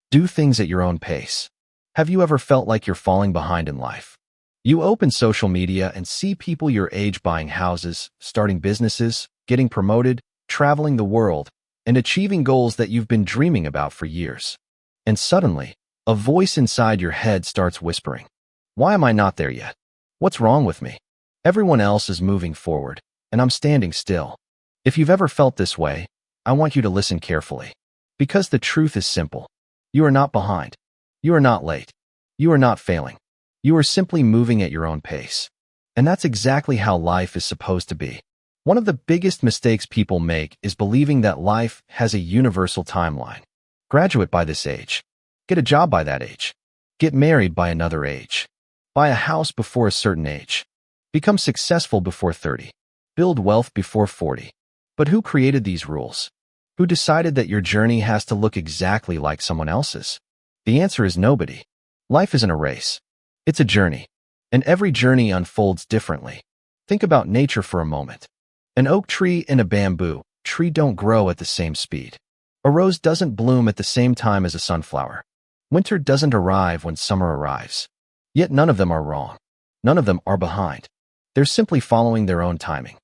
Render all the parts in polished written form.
Do things at your own pace. Have you ever felt like you're falling behind in life? You open social media and see people your age buying houses, starting businesses, getting promoted, traveling the world, and achieving goals that you've been dreaming about for years. And suddenly, a voice inside your head starts whispering, "Why am I not there yet? What's wrong with me? Everyone else is moving forward, and I'm standing still." If you've ever felt this way, I want you to listen carefully. Because the truth is simple. You are not behind. You are not late. You are not failing. You are simply moving at your own pace. And that's exactly how life is supposed to be. One of the biggest mistakes people make is believing that life has a universal timeline. Graduate by this age. Get a job by that age. Get married by another age. Buy a house before a certain age. Become successful before 30. Build wealth before 40. But who created these rules? Who decided that your journey has to look exactly like someone else's? The answer is nobody. Life isn't a race. It's a journey. And every journey unfolds differently. Think about nature for a moment. An oak tree and a bamboo tree don't grow at the same speed. A rose doesn't bloom at the same time as a sunflower. Winter doesn't arrive when summer arrives. Yet none of them are wrong. None of them are behind. They're simply following their own timing.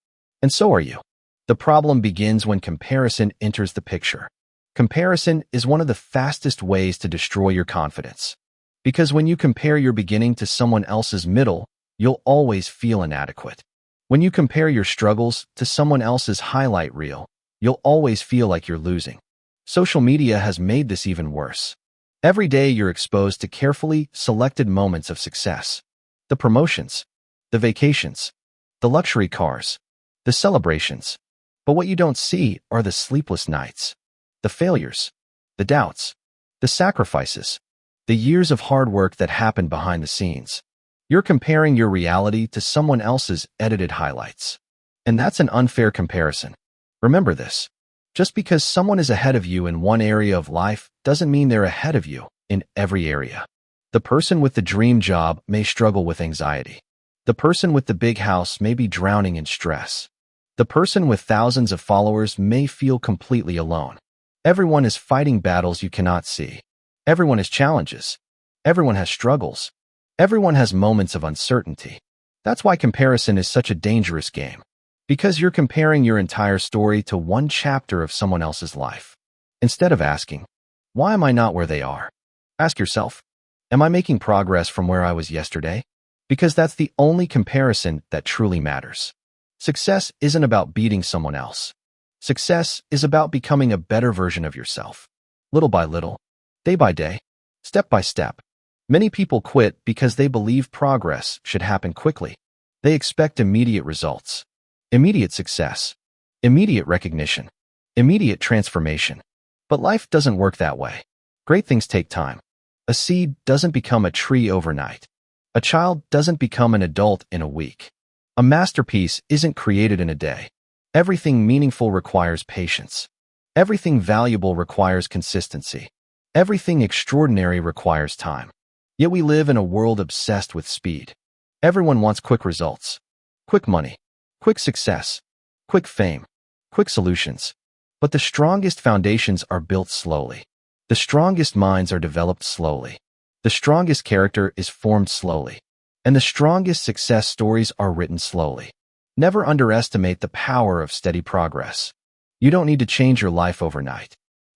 And so are you. The problem begins when comparison enters the picture. Comparison is one of the fastest ways to destroy your confidence. Because when you compare your beginning to someone else's middle, you'll always feel inadequate. When you compare your struggles to someone else's highlight reel, you'll always feel like you're losing. Social media has made this even worse. Every day you're exposed to carefully selected moments of success. The promotions, the vacations, the luxury cars, the celebrations. But what you don't see are the sleepless nights, the failures, the doubts, the sacrifices, the years of hard work that happened behind the scenes. You're comparing your reality to someone else's edited highlights. And that's an unfair comparison. Remember this. Just because someone is ahead of you in one area of life doesn't mean they're ahead of you in every area. The person with the dream job may struggle with anxiety. The person with the big house may be drowning in stress. The person with thousands of followers may feel completely alone. Everyone is fighting battles you cannot see. Everyone has challenges. Everyone has struggles. Everyone has moments of uncertainty. That's why comparison is such a dangerous game. Because you're comparing your entire story to one chapter of someone else's life. Instead of asking, "Why am I not where they are?" Ask yourself, "Am I making progress from where I was yesterday?" Because that's the only comparison that truly matters. Success isn't about beating someone else. Success is about becoming a better version of yourself. Little by little, day by day, step by step. Many people quit because they believe progress should happen quickly. They expect immediate results, immediate success, immediate recognition, immediate transformation. But life doesn't work that way. Great things take time. A seed doesn't become a tree overnight. A child doesn't become an adult in a week. A masterpiece isn't created in a day. Everything meaningful requires patience. Everything valuable requires consistency. Everything extraordinary requires time. Yet we live in a world obsessed with speed. Everyone wants quick results, quick money, quick success, quick fame, quick solutions. But the strongest foundations are built slowly. The strongest minds are developed slowly. The strongest character is formed slowly. And the strongest success stories are written slowly. Never underestimate the power of steady progress. You don't need to change your life overnight.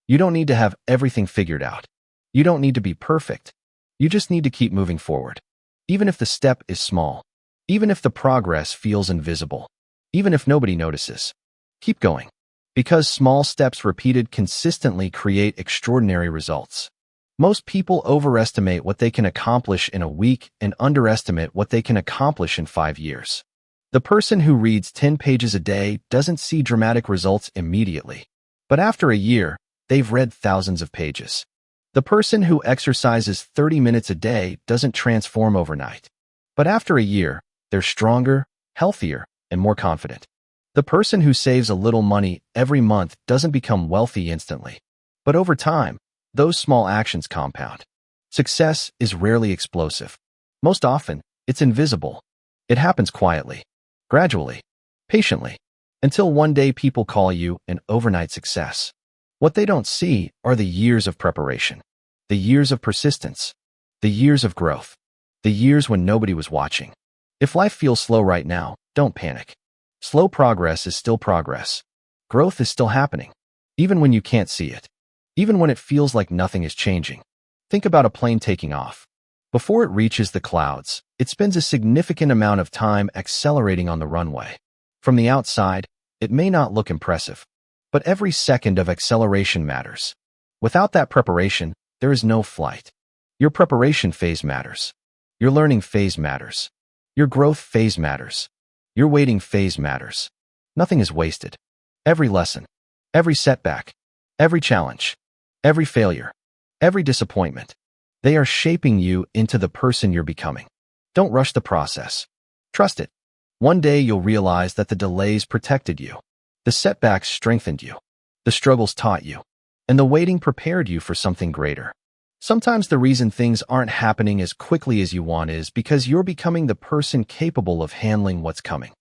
You don't need to have everything figured out. You don't need to be perfect. You just need to keep moving forward. Even if the step is small. Even if the progress feels invisible. Even if nobody notices. Keep going. Because small steps repeated consistently create extraordinary results. Most people overestimate what they can accomplish in a week and underestimate what they can accomplish in 5 years. The person who reads 10 pages a day doesn't see dramatic results immediately. But after a year, they've read thousands of pages. The person who exercises 30 minutes a day doesn't transform overnight. But after a year, they're stronger, healthier, and more confident. The person who saves a little money every month doesn't become wealthy instantly. But over time, those small actions compound. Success is rarely explosive. Most often, it's invisible. It happens quietly, gradually, patiently, until one day people call you an overnight success. What they don't see are the years of preparation, The years of persistence. The years of growth. The years when nobody was watching. If life feels slow right now, don't panic. Slow progress is still progress. Growth is still happening, even when you can't see it. Even when it feels like nothing is changing. Think about a plane taking off. Before it reaches the clouds, it spends a significant amount of time accelerating on the runway. From the outside, it may not look impressive, but every second of acceleration matters. Without that preparation, there is no flight. Your preparation phase matters. Your learning phase matters. Your growth phase matters. Your waiting phase matters. Nothing is wasted. Every lesson, every setback, every challenge, every failure, every disappointment, they are shaping you into the person you're becoming. Don't rush the process. Trust it. One day you'll realize that the delays protected you. The setbacks strengthened you. The struggles taught you. And the waiting prepared you for something greater. Sometimes the reason things aren't happening as quickly as you want is because you're becoming the person capable of handling what's coming.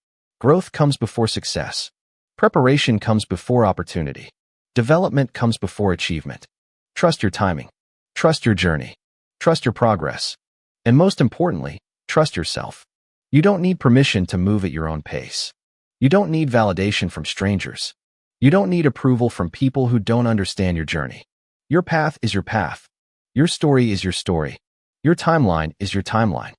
Growth comes before success. Preparation comes before opportunity. Development comes before achievement. Trust your timing. Trust your journey. Trust your progress. And most importantly, trust yourself. You don't need permission to move at your own pace. You don't need validation from strangers. You don't need approval from people who don't understand your journey. Your path is your path. Your story is your story. Your timeline is your timeline.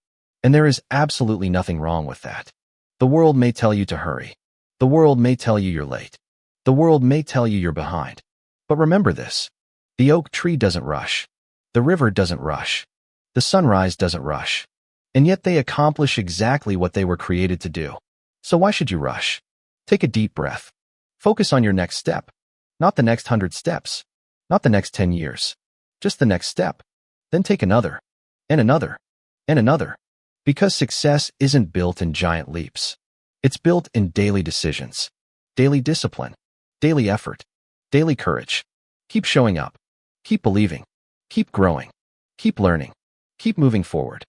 And there is absolutely nothing wrong with that. The world may tell you to hurry. The world may tell you you're late. The world may tell you you're behind. But remember this. The oak tree doesn't rush. The river doesn't rush. The sunrise doesn't rush. And yet they accomplish exactly what they were created to do. So why should you rush? Take a deep breath. Focus on your next step. Not the next 100 steps. Not the next 10 years. Just the next step. Then take another. And another. And another. Because success isn't built in giant leaps. It's built in daily decisions, daily discipline, daily effort, daily courage. Keep showing up. Keep believing. Keep growing. Keep learning. Keep moving forward.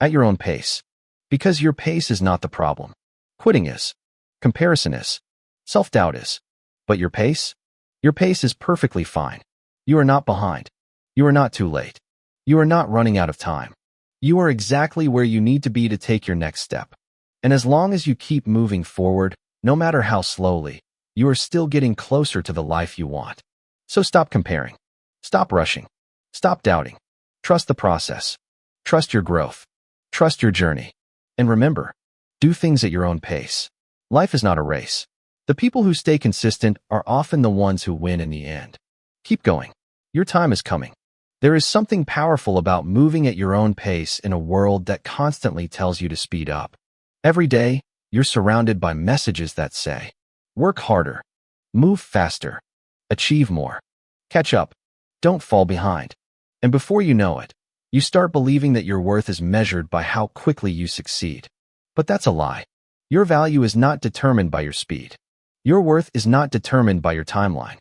At your own pace. Because your pace is not the problem. Quitting is. Comparison is. Self-doubt is. But your pace? Your pace is perfectly fine. You are not behind. You are not too late. You are not running out of time. You are exactly where you need to be to take your next step. And as long as you keep moving forward, no matter how slowly, you are still getting closer to the life you want. So stop comparing. Stop rushing. Stop doubting. Trust the process. Trust your growth. Trust your journey. And remember, do things at your own pace. Life is not a race. The people who stay consistent are often the ones who win in the end. Keep going. Your time is coming. There is something powerful about moving at your own pace in a world that constantly tells you to speed up. Every day, you're surrounded by messages that say, work harder, move faster, achieve more, catch up, don't fall behind. And before you know it, you start believing that your worth is measured by how quickly you succeed. But that's a lie. Your value is not determined by your speed. Your worth is not determined by your timeline.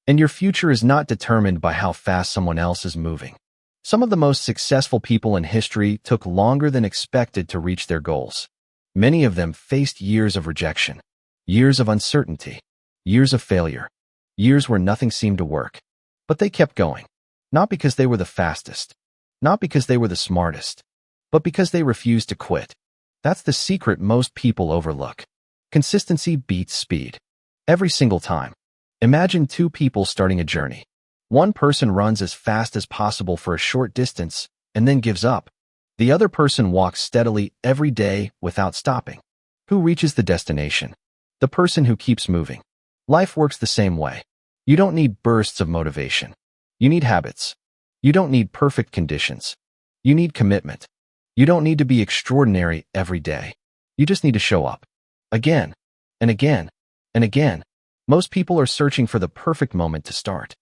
And your future is not determined by how fast someone else is moving. Some of the most successful people in history took longer than expected to reach their goals. Many of them faced years of rejection, years of uncertainty, years of failure, years where nothing seemed to work. But they kept going, not because they were the fastest, not because they were the smartest, but because they refused to quit. That's the secret most people overlook. Consistency beats speed. Every single time. Imagine two people starting a journey. One person runs as fast as possible for a short distance and then gives up. The other person walks steadily every day without stopping. Who reaches the destination? The person who keeps moving. Life works the same way. You don't need bursts of motivation. You need habits. You don't need perfect conditions. You need commitment. You don't need to be extraordinary every day. You just need to show up. Again, and again, and again. Most people are searching for the perfect moment to start.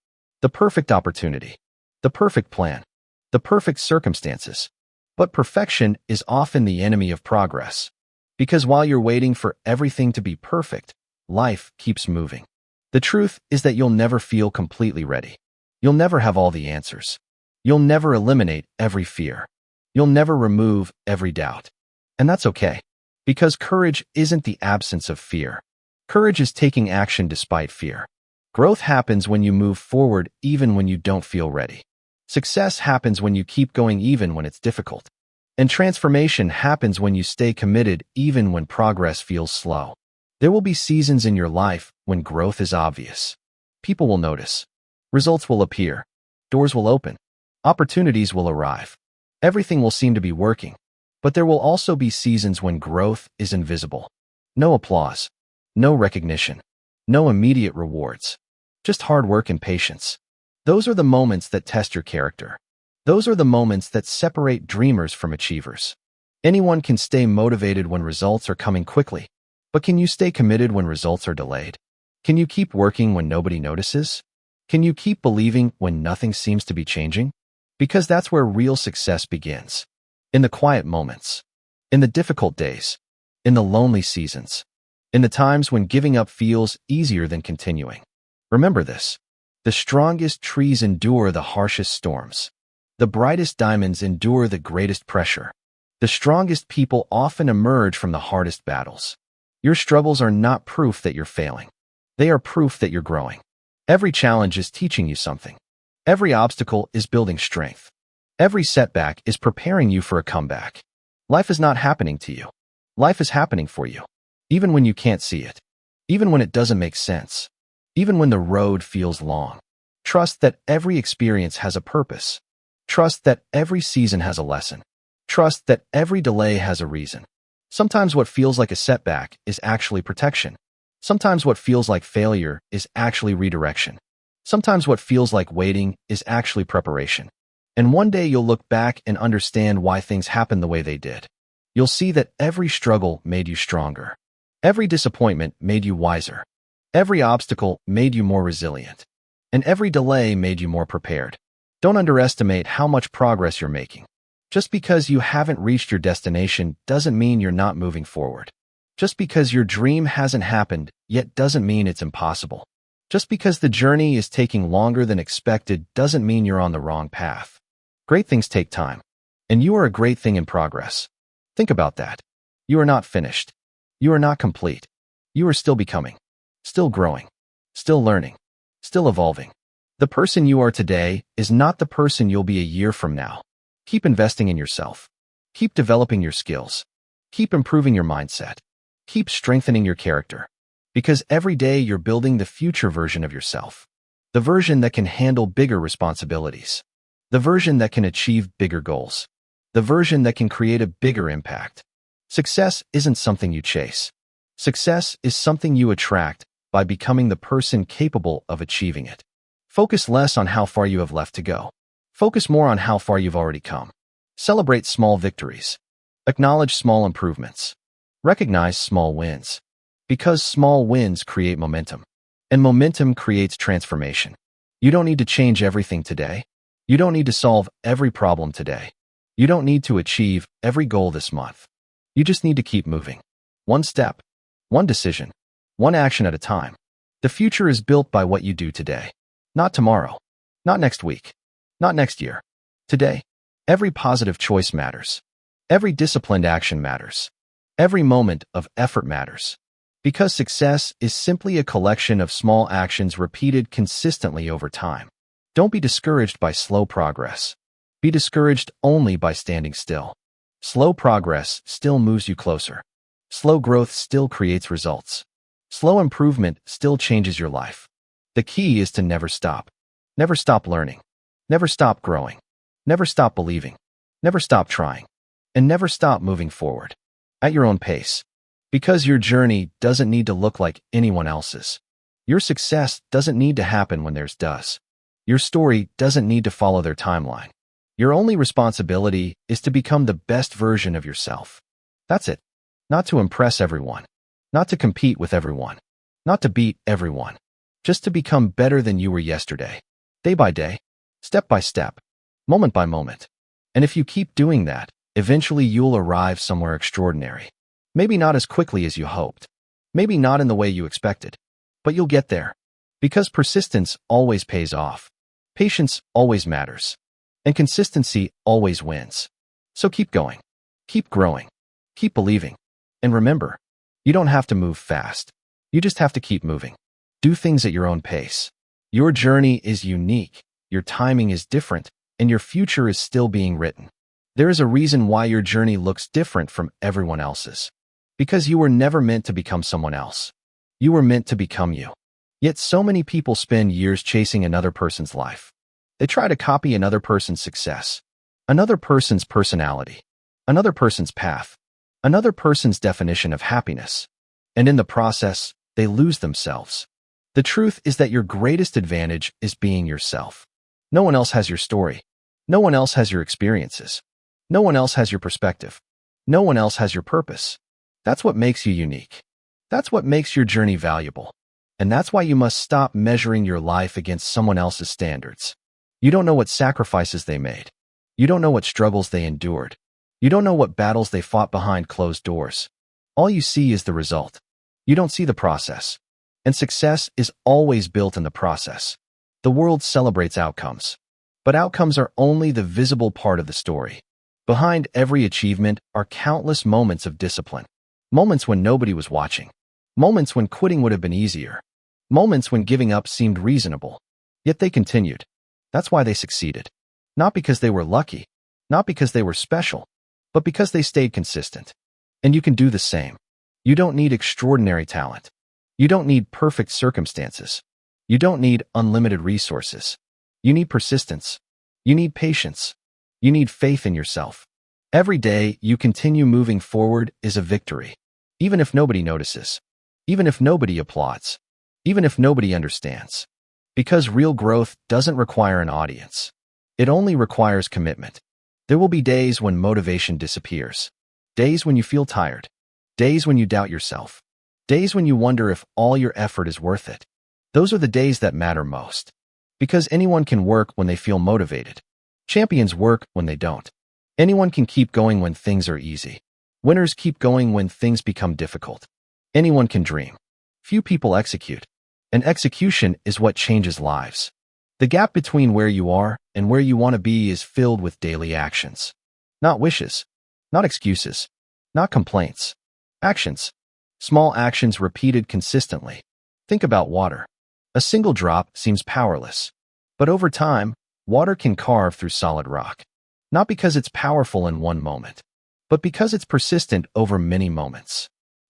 The perfect opportunity. The perfect plan. The perfect circumstances. But perfection is often the enemy of progress. Because while you're waiting for everything to be perfect, life keeps moving. The truth is that you'll never feel completely ready. You'll never have all the answers. You'll never eliminate every fear. You'll never remove every doubt. And that's okay. Because courage isn't the absence of fear. Courage is taking action despite fear. Growth happens when you move forward even when you don't feel ready. Success happens when you keep going even when it's difficult. And transformation happens when you stay committed even when progress feels slow. There will be seasons in your life when growth is obvious. People will notice. Results will appear. Doors will open. Opportunities will arrive. Everything will seem to be working. But there will also be seasons when growth is invisible. No applause. No recognition. No immediate rewards. Just hard work and patience. Those are the moments that test your character. Those are the moments that separate dreamers from achievers. Anyone can stay motivated when results are coming quickly. But can you stay committed when results are delayed? Can you keep working when nobody notices? Can you keep believing when nothing seems to be changing? Because that's where real success begins. In the quiet moments. In the difficult days. In the lonely seasons. In the times when giving up feels easier than continuing. Remember this. The strongest trees endure the harshest storms. The brightest diamonds endure the greatest pressure. The strongest people often emerge from the hardest battles. Your struggles are not proof that you're failing. They are proof that you're growing. Every challenge is teaching you something. Every obstacle is building strength. Every setback is preparing you for a comeback. Life is not happening to you. Life is happening for you. Even when you can't see it. Even when it doesn't make sense. Even when the road feels long. Trust that every experience has a purpose. Trust that every season has a lesson. Trust that every delay has a reason. Sometimes what feels like a setback is actually protection. Sometimes what feels like failure is actually redirection. Sometimes what feels like waiting is actually preparation. And one day you'll look back and understand why things happened the way they did. You'll see that every struggle made you stronger. Every disappointment made you wiser. Every obstacle made you more resilient. And every delay made you more prepared. Don't underestimate how much progress you're making. Just because you haven't reached your destination doesn't mean you're not moving forward. Just because your dream hasn't happened yet doesn't mean it's impossible. Just because the journey is taking longer than expected doesn't mean you're on the wrong path. Great things take time. And you are a great thing in progress. Think about that. You are not finished. You are not complete. You are still becoming. Still growing. Still learning. Still evolving. The person you are today is not the person you'll be a year from now. Keep investing in yourself. Keep developing your skills. Keep improving your mindset. Keep strengthening your character. Because every day you're building the future version of yourself. The version that can handle bigger responsibilities. The version that can achieve bigger goals. The version that can create a bigger impact. Success isn't something you chase. Success is something you attract by becoming the person capable of achieving it. Focus less on how far you have left to go. Focus more on how far you've already come. Celebrate small victories. Acknowledge small improvements. Recognize small wins. Because small wins create momentum. And momentum creates transformation. You don't need to change everything today. You don't need to solve every problem today. You don't need to achieve every goal this month. You just need to keep moving. One step, one decision, one action at a time. The future is built by what you do today. Not tomorrow. Not next week. Not next year. Today. Every positive choice matters. Every disciplined action matters. Every moment of effort matters. Because success is simply a collection of small actions repeated consistently over time. Don't be discouraged by slow progress. Be discouraged only by standing still. Slow progress still moves you closer. Slow growth still creates results. Slow improvement still changes your life. The key is to never stop. Never stop learning. Never stop growing. Never stop believing. Never stop trying. And never stop moving forward. At your own pace. Because your journey doesn't need to look like anyone else's. Your success doesn't need to happen when theirs does. Your story doesn't need to follow their timeline. Your only responsibility is to become the best version of yourself. That's it. Not to impress everyone. Not to compete with everyone. Not to beat everyone. Just to become better than you were yesterday. Day by day. Step by step. Moment by moment. And if you keep doing that, eventually you'll arrive somewhere extraordinary. Maybe not as quickly as you hoped. Maybe not in the way you expected. But you'll get there. Because persistence always pays off. Patience always matters. And consistency always wins. So keep going. Keep growing. Keep believing. And remember, you don't have to move fast. You just have to keep moving. Do things at your own pace. Your journey is unique. Your timing is different. and your future is still being written. There is a reason why your journey looks different from everyone else's. Because you were never meant to become someone else. You were meant to become you. Yet so many people spend years chasing another person's life. They try to copy another person's success, another person's personality, another person's path, another person's definition of happiness. And in the process, they lose themselves. The truth is that your greatest advantage is being yourself. No one else has your story. No one else has your experiences. No one else has your perspective. No one else has your purpose. That's what makes you unique. That's what makes your journey valuable. And that's why you must stop measuring your life against someone else's standards. You don't know what sacrifices they made. You don't know what struggles they endured. You don't know what battles they fought behind closed doors. All you see is the result. You don't see the process. And success is always built in the process. The world celebrates outcomes. But outcomes are only the visible part of the story. Behind every achievement are countless moments of discipline. Moments when nobody was watching. Moments when quitting would have been easier. Moments when giving up seemed reasonable. Yet they continued. That's why they succeeded. Not because they were lucky. Not because they were special. But because they stayed consistent. And you can do the same. You don't need extraordinary talent. You don't need perfect circumstances. You don't need unlimited resources. You need persistence. You need patience. You need faith in yourself. Every day you continue moving forward is a victory. Even if nobody notices. Even if nobody applauds. Even if nobody understands. Because real growth doesn't require an audience. It only requires commitment. There will be days when motivation disappears. Days when you feel tired. Days when you doubt yourself. Days when you wonder if all your effort is worth it. Those are the days that matter most. Because anyone can work when they feel motivated. Champions work when they don't. Anyone can keep going when things are easy. Winners keep going when things become difficult. Anyone can dream. Few people execute. And execution is what changes lives. The gap between where you are and where you want to be is filled with daily actions. Not wishes. Not excuses. Not complaints. Actions. Small actions repeated consistently. Think about water. A single drop seems powerless. But over time, water can carve through solid rock. Not because it's powerful in one moment, but because it's persistent over many moments.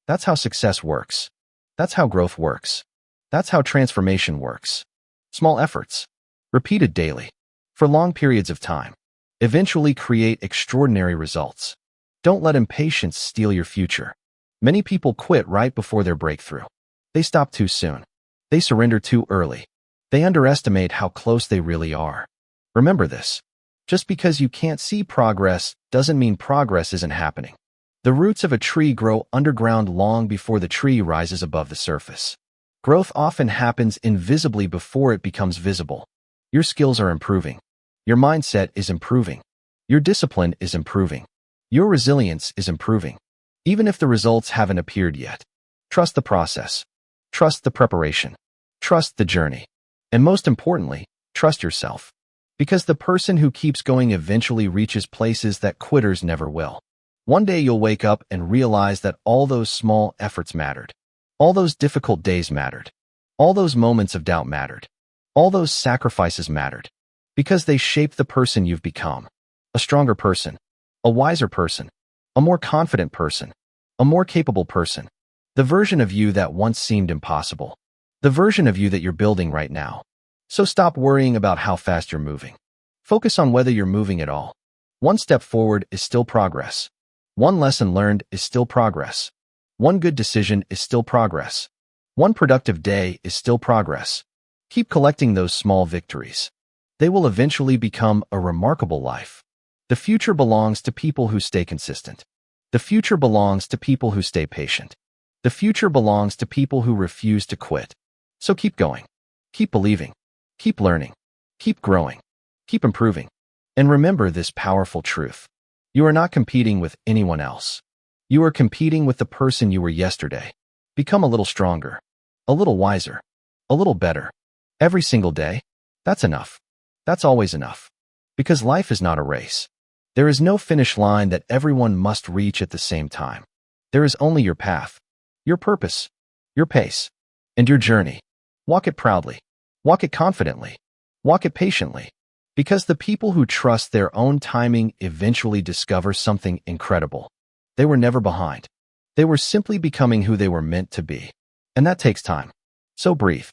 That's how success works. That's how growth works. That's how transformation works. Small efforts, repeated daily, for long periods of time, eventually create extraordinary results. Don't let impatience steal your future. Many people quit right before their breakthrough. They stop too soon. They surrender too early. They underestimate how close they really are. Remember this. Just because you can't see progress doesn't mean progress isn't happening. The roots of a tree grow underground long before the tree rises above the surface. Growth often happens invisibly before it becomes visible. Your skills are improving. Your mindset is improving. Your discipline is improving. Your resilience is improving. Even if the results haven't appeared yet. Trust the process. Trust the preparation. Trust the journey. And most importantly, trust yourself. Because the person who keeps going eventually reaches places that quitters never will. One day you'll wake up and realize that all those small efforts mattered. All those difficult days mattered. All those moments of doubt mattered. All those sacrifices mattered. Because they shaped the person you've become. A stronger person. A wiser person. A more confident person. A more capable person. The version of you that once seemed impossible. The version of you that you're building right now. So stop worrying about how fast you're moving. Focus on whether you're moving at all. One step forward is still progress. One lesson learned is still progress. One good decision is still progress. One productive day is still progress. Keep collecting those small victories. They will eventually become a remarkable life. The future belongs to people who stay consistent. The future belongs to people who stay patient. The future belongs to people who refuse to quit. So keep going. Keep believing. Keep learning. Keep growing. Keep improving. And remember this powerful truth. You are not competing with anyone else. You are competing with the person you were yesterday. Become a little stronger. A little wiser. A little better. Every single day. That's enough. That's always enough. Because life is not a race. There is no finish line that everyone must reach at the same time. There is only your path, your purpose, your pace, and your journey. Walk it proudly. Walk it confidently. Walk it patiently. Because the people who trust their own timing eventually discover something incredible. They were never behind. They were simply becoming who they were meant to be. And that takes time. So breathe.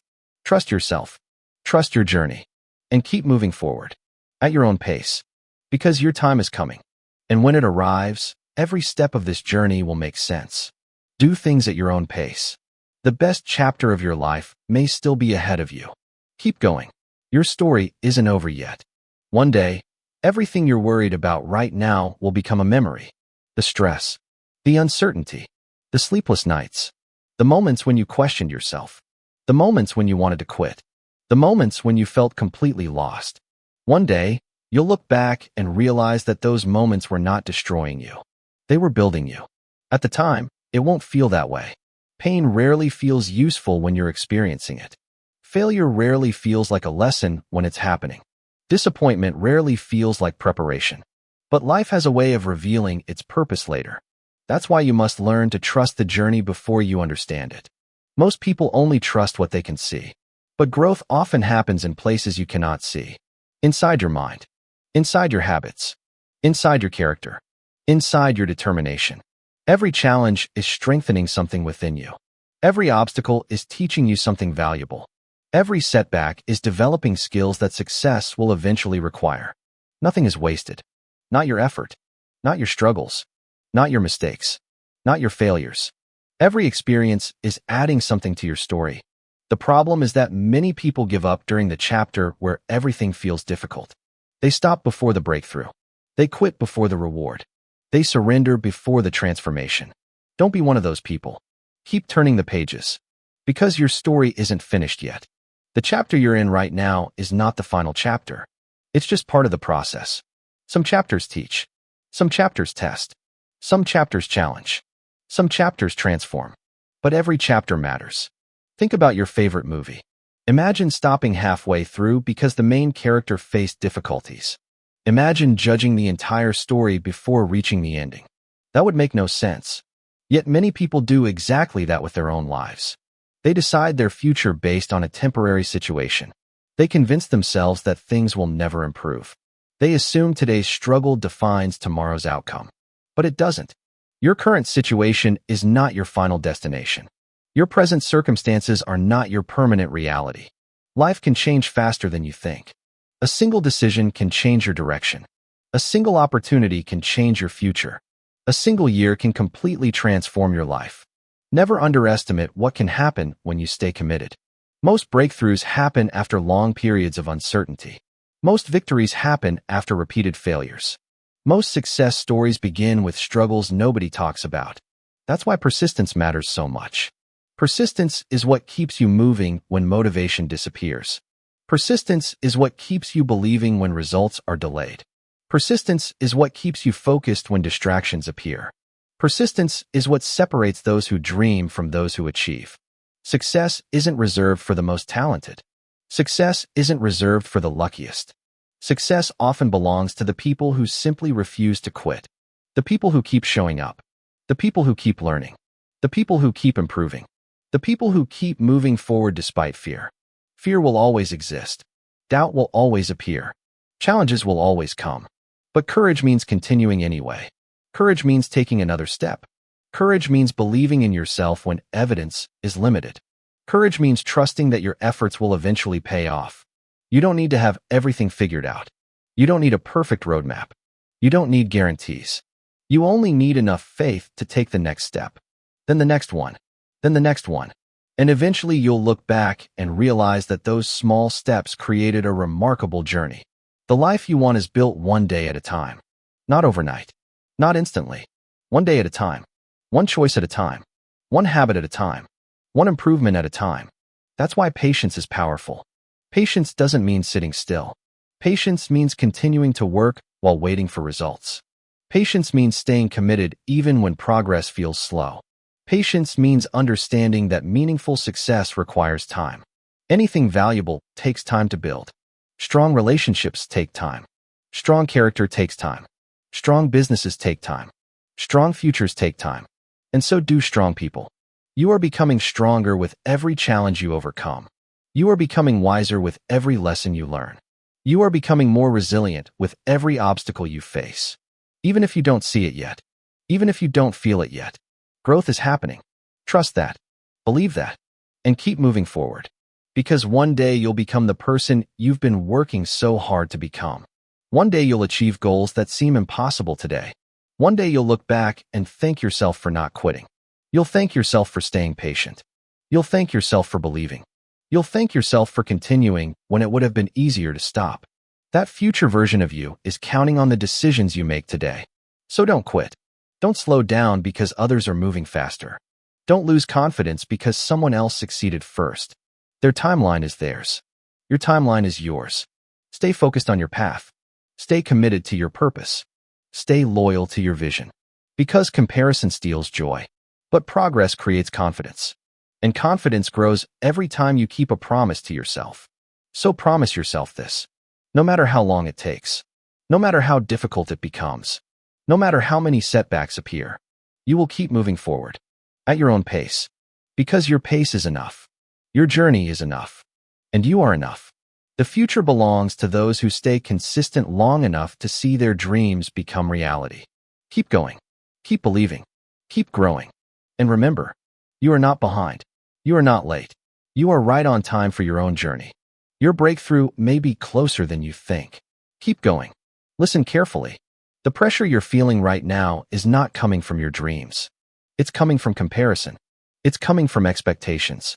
Trust yourself. Trust your journey. And keep moving forward. At your own pace. Because your time is coming. And when it arrives, every step of this journey will make sense. Do things at your own pace. The best chapter of your life may still be ahead of you. Keep going. Your story isn't over yet. One day, everything you're worried about right now will become a memory. The stress, the uncertainty, the sleepless nights, the moments when you questioned yourself, the moments when you wanted to quit, the moments when you felt completely lost. One day, you'll look back and realize that those moments were not destroying you. They were building you. At the time, it won't feel that way. Pain rarely feels useful when you're experiencing it. Failure rarely feels like a lesson when it's happening. Disappointment rarely feels like preparation. But life has a way of revealing its purpose later. That's why you must learn to trust the journey before you understand it. Most people only trust what they can see. But growth often happens in places you cannot see. Inside your mind. Inside your habits. Inside your character. Inside your determination. Every challenge is strengthening something within you. Every obstacle is teaching you something valuable. Every setback is developing skills that success will eventually require. Nothing is wasted. Not your effort. Not your struggles. Not your mistakes. Not your failures. Every experience is adding something to your story. The problem is that many people give up during the chapter where everything feels difficult. They stop before the breakthrough. They quit before the reward. They surrender before the transformation. Don't be one of those people. Keep turning the pages. Because your story isn't finished yet. The chapter you're in right now is not the final chapter. It's just part of the process. Some chapters teach. Some chapters test. Some chapters challenge. Some chapters transform. But every chapter matters. Think about your favorite movie. Imagine stopping halfway through because the main character faced difficulties. Imagine judging the entire story before reaching the ending. That would make no sense. Yet many people do exactly that with their own lives. They decide their future based on a temporary situation. They convince themselves that things will never improve. They assume today's struggle defines tomorrow's outcome. But it doesn't. Your current situation is not your final destination. Your present circumstances are not your permanent reality. Life can change faster than you think. A single decision can change your direction. A single opportunity can change your future. A single year can completely transform your life. Never underestimate what can happen when you stay committed. Most breakthroughs happen after long periods of uncertainty. Most victories happen after repeated failures. Most success stories begin with struggles nobody talks about. That's why persistence matters so much. Persistence is what keeps you moving when motivation disappears. Persistence is what keeps you believing when results are delayed. Persistence is what keeps you focused when distractions appear. Persistence is what separates those who dream from those who achieve. Success isn't reserved for the most talented. Success isn't reserved for the luckiest. Success often belongs to the people who simply refuse to quit. The people who keep showing up. The people who keep learning. The people who keep improving. The people who keep moving forward despite fear. Fear will always exist. Doubt will always appear. Challenges will always come. But courage means continuing anyway. Courage means taking another step. Courage means believing in yourself when evidence is limited. Courage means trusting that your efforts will eventually pay off. You don't need to have everything figured out. You don't need a perfect roadmap. You don't need guarantees. You only need enough faith to take the next step. Then the next one. Then the next one. And eventually you'll look back and realize that those small steps created a remarkable journey. The life you want is built one day at a time. Not overnight. Not instantly. One day at a time. One choice at a time. One habit at a time. One improvement at a time. That's why patience is powerful. Patience doesn't mean sitting still. Patience means continuing to work while waiting for results. Patience means staying committed even when progress feels slow. Patience means understanding that meaningful success requires time. Anything valuable takes time to build. Strong relationships take time. Strong character takes time. Strong businesses take time. Strong futures take time. And so do strong people. You are becoming stronger with every challenge you overcome. You are becoming wiser with every lesson you learn. You are becoming more resilient with every obstacle you face. Even if you don't see it yet, even if you don't feel it yet, growth is happening. Trust that, believe that, and keep moving forward. Because one day you'll become the person you've been working so hard to become. One day you'll achieve goals that seem impossible today. One day you'll look back and thank yourself for not quitting. You'll thank yourself for staying patient. You'll thank yourself for believing. You'll thank yourself for continuing when it would have been easier to stop. That future version of you is counting on the decisions you make today. So don't quit. Don't slow down because others are moving faster. Don't lose confidence because someone else succeeded first. Their timeline is theirs. Your timeline is yours. Stay focused on your path. Stay committed to your purpose. Stay loyal to your vision. Because comparison steals joy. But progress creates confidence. And confidence grows every time you keep a promise to yourself. So promise yourself this. No matter how long it takes. No matter how difficult it becomes. No matter how many setbacks appear. You will keep moving forward. At your own pace. Because your pace is enough. Your journey is enough. And you are enough. The future belongs to those who stay consistent long enough to see their dreams become reality. Keep going. Keep believing. Keep growing. And remember, you are not behind. You are not late. You are right on time for your own journey. Your breakthrough may be closer than you think. Keep going. Listen carefully. The pressure you're feeling right now is not coming from your dreams. It's coming from comparison. It's coming from expectations.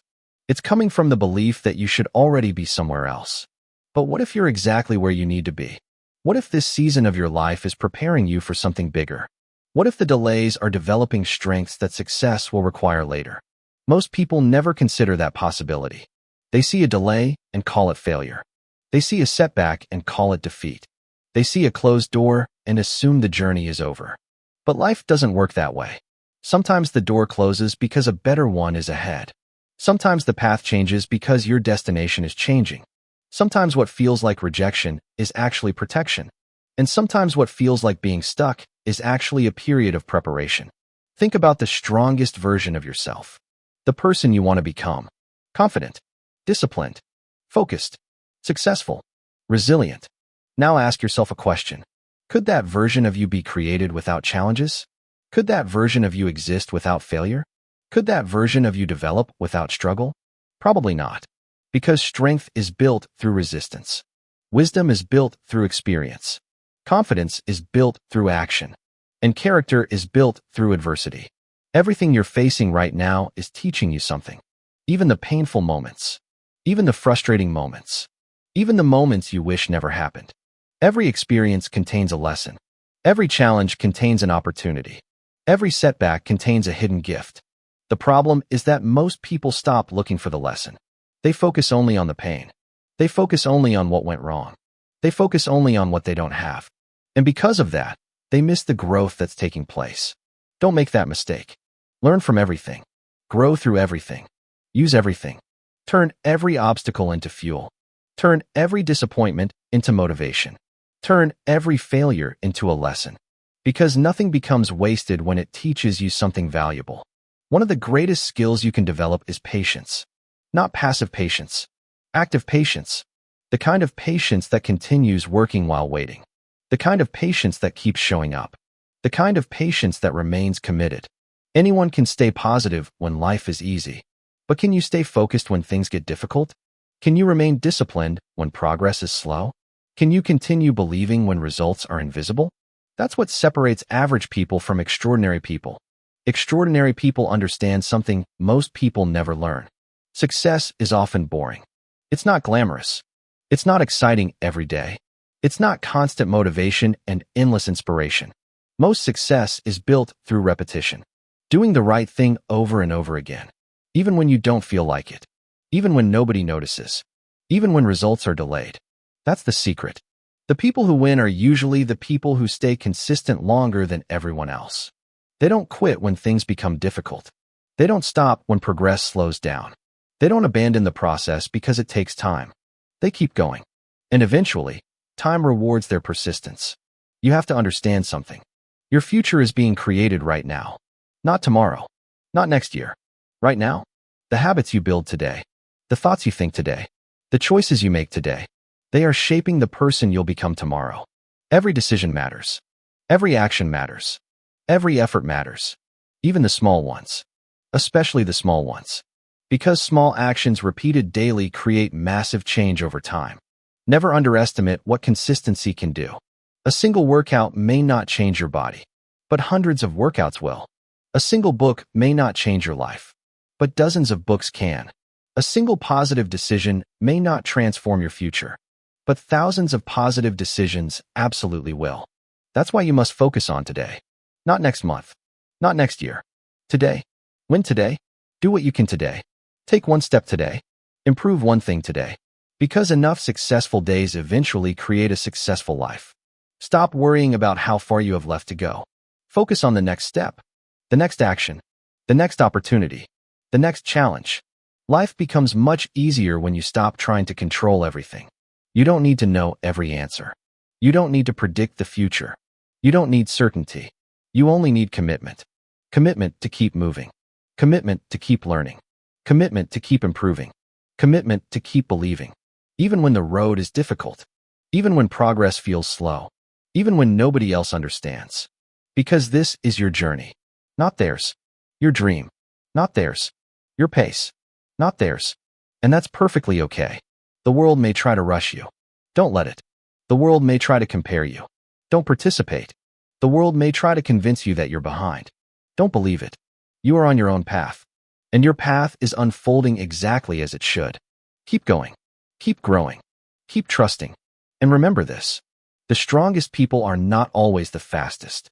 It's coming from the belief that you should already be somewhere else. But what if you're exactly where you need to be? What if this season of your life is preparing you for something bigger? What if the delays are developing strengths that success will require later? Most people never consider that possibility. They see a delay and call it failure. They see a setback and call it defeat. They see a closed door and assume the journey is over. But life doesn't work that way. Sometimes the door closes because a better one is ahead. Sometimes the path changes because your destination is changing. Sometimes what feels like rejection is actually protection. And sometimes what feels like being stuck is actually a period of preparation. Think about the strongest version of yourself. The person you want to become. Confident, disciplined, focused, successful, resilient. Now ask yourself a question. Could that version of you be created without challenges? Could that version of you exist without failure? Could that version of you develop without struggle? Probably not. Because strength is built through resistance. Wisdom is built through experience. Confidence is built through action. And character is built through adversity. Everything you're facing right now is teaching you something. Even the painful moments. Even the frustrating moments. Even the moments you wish never happened. Every experience contains a lesson. Every challenge contains an opportunity. Every setback contains a hidden gift. The problem is that most people stop looking for the lesson. They focus only on the pain. They focus only on what went wrong. They focus only on what they don't have. And because of that, they miss the growth that's taking place. Don't make that mistake. Learn from everything. Grow through everything. Use everything. Turn every obstacle into fuel. Turn every disappointment into motivation. Turn every failure into a lesson. Because nothing becomes wasted when it teaches you something valuable. One of the greatest skills you can develop is patience. Not passive patience. Active patience. The kind of patience that continues working while waiting. The kind of patience that keeps showing up. The kind of patience that remains committed. Anyone can stay positive when life is easy. But can you stay focused when things get difficult? Can you remain disciplined when progress is slow? Can you continue believing when results are invisible? That's what separates average people from extraordinary people. Extraordinary people understand something most people never learn. Success is often boring. It's not glamorous. It's not exciting every day. It's not constant motivation and endless inspiration. Most success is built through repetition. Doing the right thing over and over again. Even when you don't feel like it. Even when nobody notices. Even when results are delayed. That's the secret. The people who win are usually the people who stay consistent longer than everyone else. They don't quit when things become difficult. They don't stop when progress slows down. They don't abandon the process because it takes time. They keep going. And eventually, time rewards their persistence. You have to understand something. Your future is being created right now. Not tomorrow. Not next year. Right now. The habits you build today. The thoughts you think today. The choices you make today. They are shaping the person you'll become tomorrow. Every decision matters. Every action matters. Every effort matters. Even the small ones. Especially the small ones. Because small actions repeated daily create massive change over time. Never underestimate what consistency can do. A single workout may not change your body, but hundreds of workouts will. A single book may not change your life, but dozens of books can. A single positive decision may not transform your future, but thousands of positive decisions absolutely will. That's why you must focus on today. Not next month. Not next year. Today. Win today. Do what you can today. Take one step today. Improve one thing today. Because enough successful days eventually create a successful life. Stop worrying about how far you have left to go. Focus on the next step, the next action, the next opportunity, the next challenge. Life becomes much easier when you stop trying to control everything. You don't need to know every answer. You don't need to predict the future. You don't need certainty. You only need commitment. Commitment to keep moving. Commitment to keep learning. Commitment to keep improving. Commitment to keep believing. Even when the road is difficult. Even when progress feels slow. Even when nobody else understands. Because this is your journey, not theirs. Your dream, not theirs. Your pace, not theirs. And that's perfectly okay. The world may try to rush you. Don't let it. The world may try to compare you. Don't participate. The world may try to convince you that you're behind. Don't believe it. You are on your own path. And your path is unfolding exactly as it should. Keep going. Keep growing. Keep trusting. And remember this. The strongest people are not always the fastest.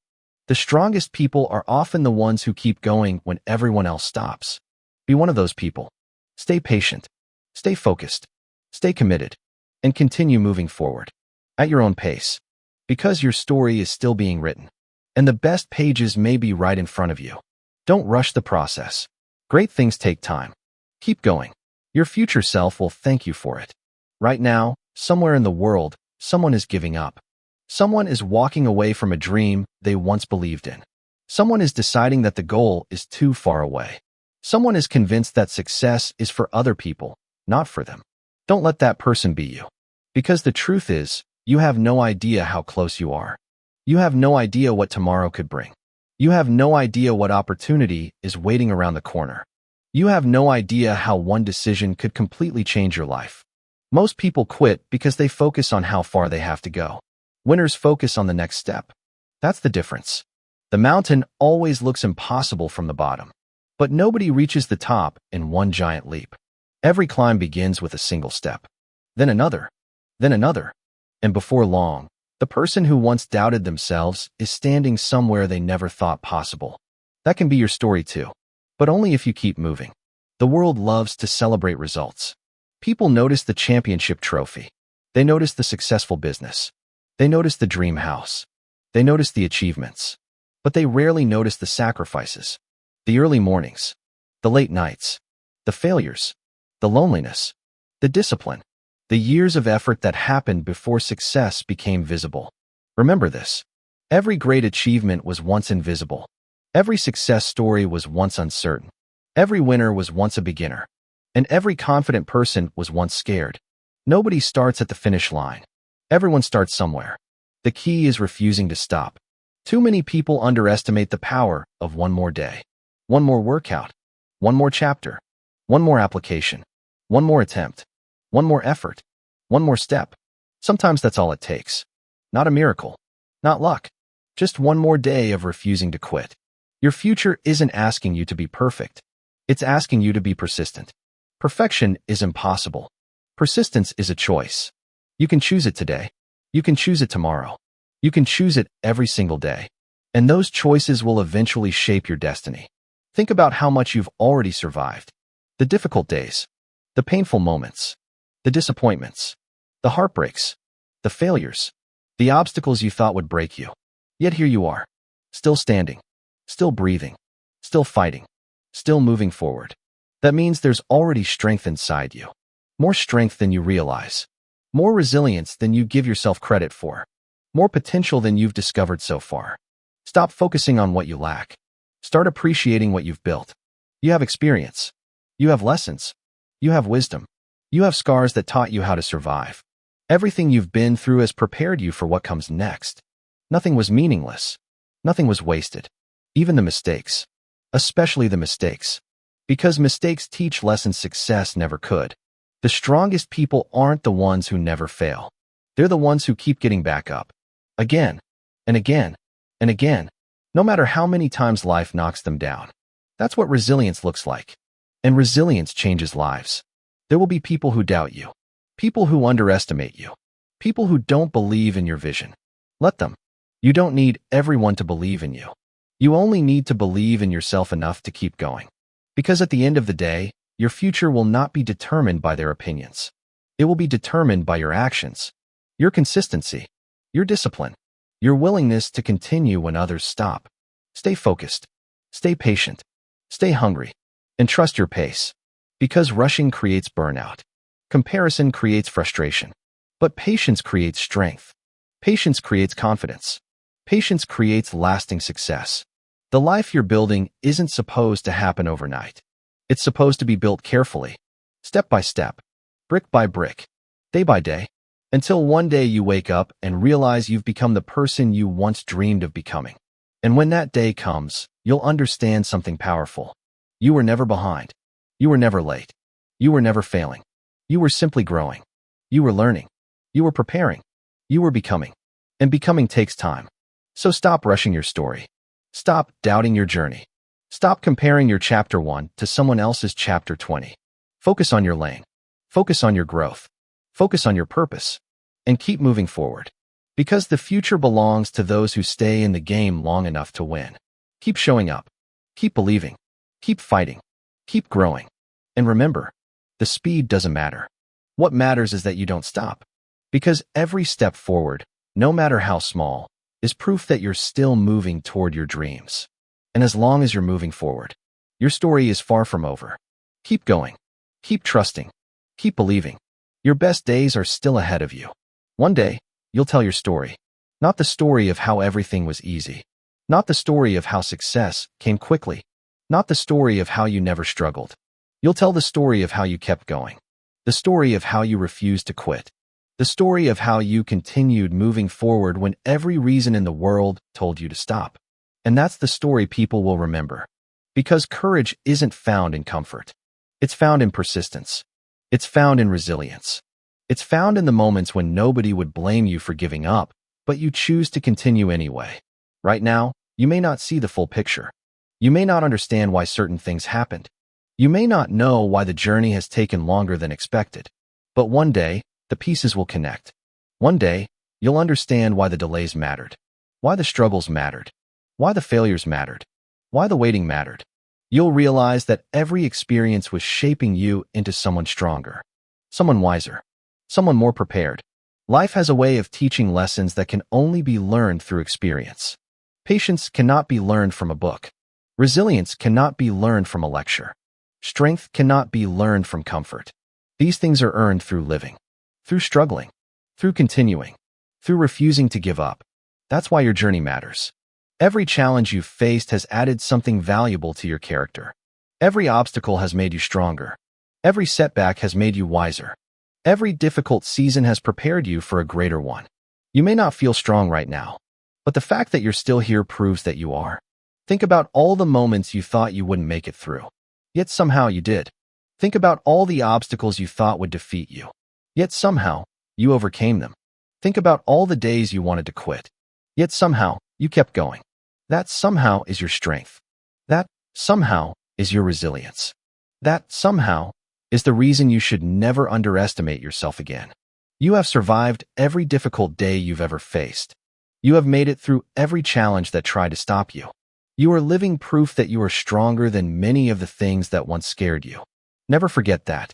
The strongest people are often the ones who keep going when everyone else stops. Be one of those people. Stay patient. Stay focused. Stay committed. And continue moving forward. At your own pace. Because your story is still being written. And the best pages may be right in front of you. Don't rush the process. Great things take time. Keep going. Your future self will thank you for it. Right now, somewhere in the world, someone is giving up. Someone is walking away from a dream they once believed in. Someone is deciding that the goal is too far away. Someone is convinced that success is for other people, not for them. Don't let that person be you. Because the truth is, you have no idea how close you are. You have no idea what tomorrow could bring. You have no idea what opportunity is waiting around the corner. You have no idea how one decision could completely change your life. Most people quit because they focus on how far they have to go. Winners focus on the next step. That's the difference. The mountain always looks impossible from the bottom, but nobody reaches the top in one giant leap. Every climb begins with a single step, then another, and before long, the person who once doubted themselves is standing somewhere they never thought possible. That can be your story too, but only if you keep moving. The world loves to celebrate results. People notice the championship trophy. They notice the successful business. They notice the dream house. They notice the achievements. But they rarely notice the sacrifices, the early mornings, the late nights, the failures, the loneliness, the discipline, the years of effort that happened before success became visible. Remember this. Every great achievement was once invisible. Every success story was once uncertain. Every winner was once a beginner. And every confident person was once scared. Nobody starts at the finish line. Everyone starts somewhere. The key is refusing to stop. Too many people underestimate the power of one more day, one more workout, one more chapter, one more application, one more attempt, one more effort, one more step. Sometimes that's all it takes. Not a miracle, not luck, just one more day of refusing to quit. Your future isn't asking you to be perfect. It's asking you to be persistent. Perfection is impossible. Persistence is a choice. You can choose it today. You can choose it tomorrow. You can choose it every single day. And those choices will eventually shape your destiny. Think about how much you've already survived. The difficult days, the painful moments, the disappointments, the heartbreaks, the failures, the obstacles you thought would break you. Yet here you are, still standing, still breathing, still fighting, still moving forward. That means there's already strength inside you. More strength than you realize. More resilience than you give yourself credit for. More potential than you've discovered so far. Stop focusing on what you lack. Start appreciating what you've built. You have experience. You have lessons. You have wisdom. You have scars that taught you how to survive. Everything you've been through has prepared you for what comes next. Nothing was meaningless. Nothing was wasted. Even the mistakes. Especially the mistakes. Because mistakes teach lessons success never could. The strongest people aren't the ones who never fail. They're the ones who keep getting back up. Again, and again, and again, no matter how many times life knocks them down. That's what resilience looks like. And resilience changes lives. There will be people who doubt you. People who underestimate you. People who don't believe in your vision. Let them. You don't need everyone to believe in you. You only need to believe in yourself enough to keep going. Because at the end of the day, your future will not be determined by their opinions. It will be determined by your actions, your consistency, your discipline, your willingness to continue when others stop. Stay focused, stay patient, stay hungry, and trust your pace. Because rushing creates burnout. Comparison creates frustration. But patience creates strength. Patience creates confidence. Patience creates lasting success. The life you're building isn't supposed to happen overnight. It's supposed to be built carefully, step by step, brick by brick, day by day, until one day you wake up and realize you've become the person you once dreamed of becoming. And when that day comes, you'll understand something powerful. You were never behind. You were never late. You were never failing. You were simply growing. You were learning. You were preparing. You were becoming. And becoming takes time. So stop rushing your story. Stop doubting your journey. Stop comparing your chapter 1 to someone else's chapter 20. Focus on your lane. Focus on your growth. Focus on your purpose. And keep moving forward. Because the future belongs to those who stay in the game long enough to win. Keep showing up. Keep believing. Keep fighting. Keep growing. And remember, the speed doesn't matter. What matters is that you don't stop. Because every step forward, no matter how small, is proof that you're still moving toward your dreams. And as long as you're moving forward, your story is far from over. Keep going. Keep trusting. Keep believing. Your best days are still ahead of you. One day, you'll tell your story. Not the story of how everything was easy. Not the story of how success came quickly. Not the story of how you never struggled. You'll tell the story of how you kept going. The story of how you refused to quit. The story of how you continued moving forward when every reason in the world told you to stop. And that's the story people will remember. Because courage isn't found in comfort. It's found in persistence. It's found in resilience. It's found in the moments when nobody would blame you for giving up, but you choose to continue anyway. Right now, you may not see the full picture. You may not understand why certain things happened. You may not know why the journey has taken longer than expected. But one day, the pieces will connect. One day, you'll understand why the delays mattered. Why the struggles mattered. Why the failures mattered. Why the waiting mattered. You'll realize that every experience was shaping you into someone stronger. Someone wiser. Someone more prepared. Life has a way of teaching lessons that can only be learned through experience. Patience cannot be learned from a book. Resilience cannot be learned from a lecture. Strength cannot be learned from comfort. These things are earned through living. Through struggling. Through continuing. Through refusing to give up. That's why your journey matters. Every challenge you've faced has added something valuable to your character. Every obstacle has made you stronger. Every setback has made you wiser. Every difficult season has prepared you for a greater one. You may not feel strong right now, but the fact that you're still here proves that you are. Think about all the moments you thought you wouldn't make it through, yet somehow you did. Think about all the obstacles you thought would defeat you, yet somehow you overcame them. Think about all the days you wanted to quit, yet somehow you kept going. That somehow is your strength. That somehow is your resilience. That somehow is the reason you should never underestimate yourself again. You have survived every difficult day you've ever faced. You have made it through every challenge that tried to stop you. You are living proof that you are stronger than many of the things that once scared you. Never forget that.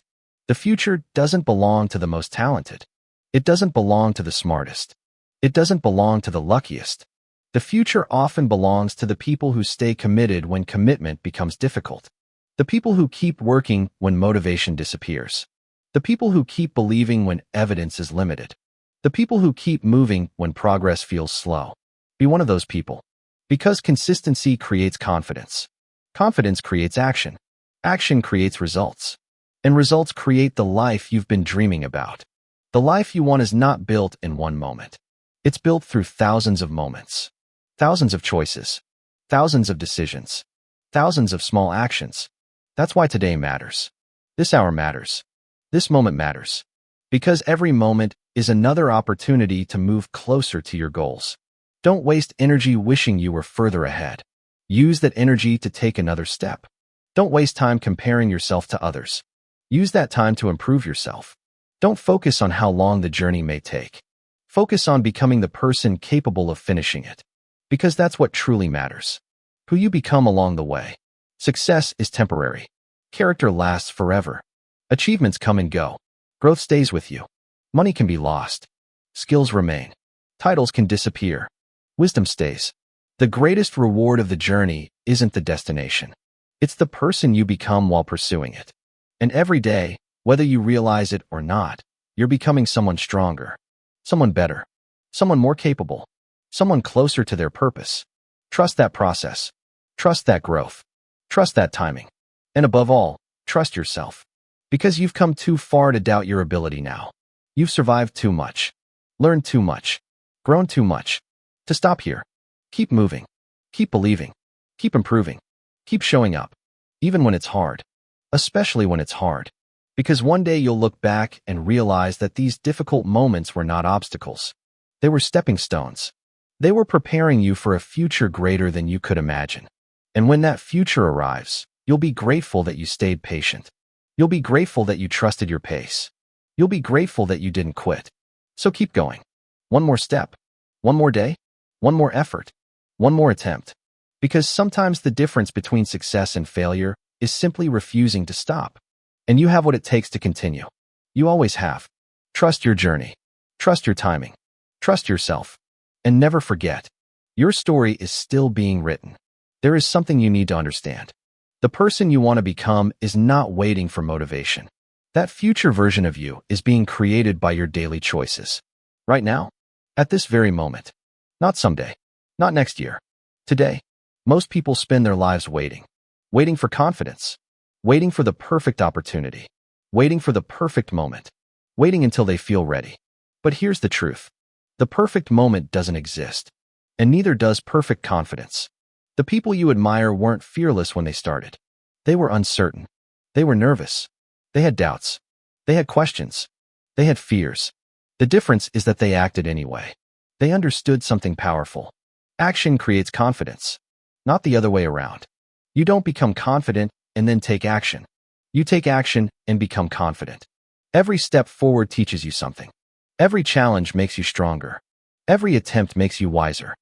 The future doesn't belong to the most talented. It doesn't belong to the smartest. It doesn't belong to the luckiest. The future often belongs to the people who stay committed when commitment becomes difficult. The people who keep working when motivation disappears. The people who keep believing when evidence is limited. The people who keep moving when progress feels slow. Be one of those people. Because consistency creates confidence. Confidence creates action. Action creates results. And results create the life you've been dreaming about. The life you want is not built in one moment. It's built through thousands of moments, thousands of choices, thousands of decisions, thousands of small actions. That's why today matters. This hour matters. This moment matters. Because every moment is another opportunity to move closer to your goals. Don't waste energy wishing you were further ahead. Use that energy to take another step. Don't waste time comparing yourself to others. Use that time to improve yourself. Don't focus on how long the journey may take. Focus on becoming the person capable of finishing it. Because that's what truly matters. Who you become along the way. Success is temporary. Character lasts forever. Achievements come and go. Growth stays with you. Money can be lost. Skills remain. Titles can disappear. Wisdom stays. The greatest reward of the journey isn't the destination. It's the person you become while pursuing it. And every day, whether you realize it or not, you're becoming someone stronger, someone better, someone more capable, someone closer to their purpose. Trust that process. Trust that growth. Trust that timing. And above all, trust yourself. Because you've come too far to doubt your ability now. You've survived too much, learned too much, grown too much. To stop here. Keep moving. Keep believing. Keep improving. Keep showing up. Even when it's hard. Especially when it's hard. Because one day you'll look back and realize that these difficult moments were not obstacles. They were stepping stones. They were preparing you for a future greater than you could imagine. And when that future arrives, you'll be grateful that you stayed patient. You'll be grateful that you trusted your pace. You'll be grateful that you didn't quit. So keep going. One more step. One more day. One more effort. One more attempt. Because sometimes the difference between success and failure is simply refusing to stop. And you have what it takes to continue. You always have. Trust your journey. Trust your timing. Trust yourself. And never forget, your story is still being written. There is something you need to understand. The person you want to become is not waiting for motivation. That future version of you is being created by your daily choices. Right now. At this very moment. Not someday. Not next year. Today. Most people spend their lives waiting. Waiting for confidence. Waiting for the perfect opportunity. Waiting for the perfect moment. Waiting until they feel ready. But here's the truth. The perfect moment doesn't exist. And neither does perfect confidence. The people you admire weren't fearless when they started. They were uncertain. They were nervous. They had doubts. They had questions. They had fears. The difference is that they acted anyway. They understood something powerful. Action creates confidence. Not the other way around. You don't become confident and then take action. You take action and become confident. Every step forward teaches you something. Every challenge makes you stronger. Every attempt makes you wiser.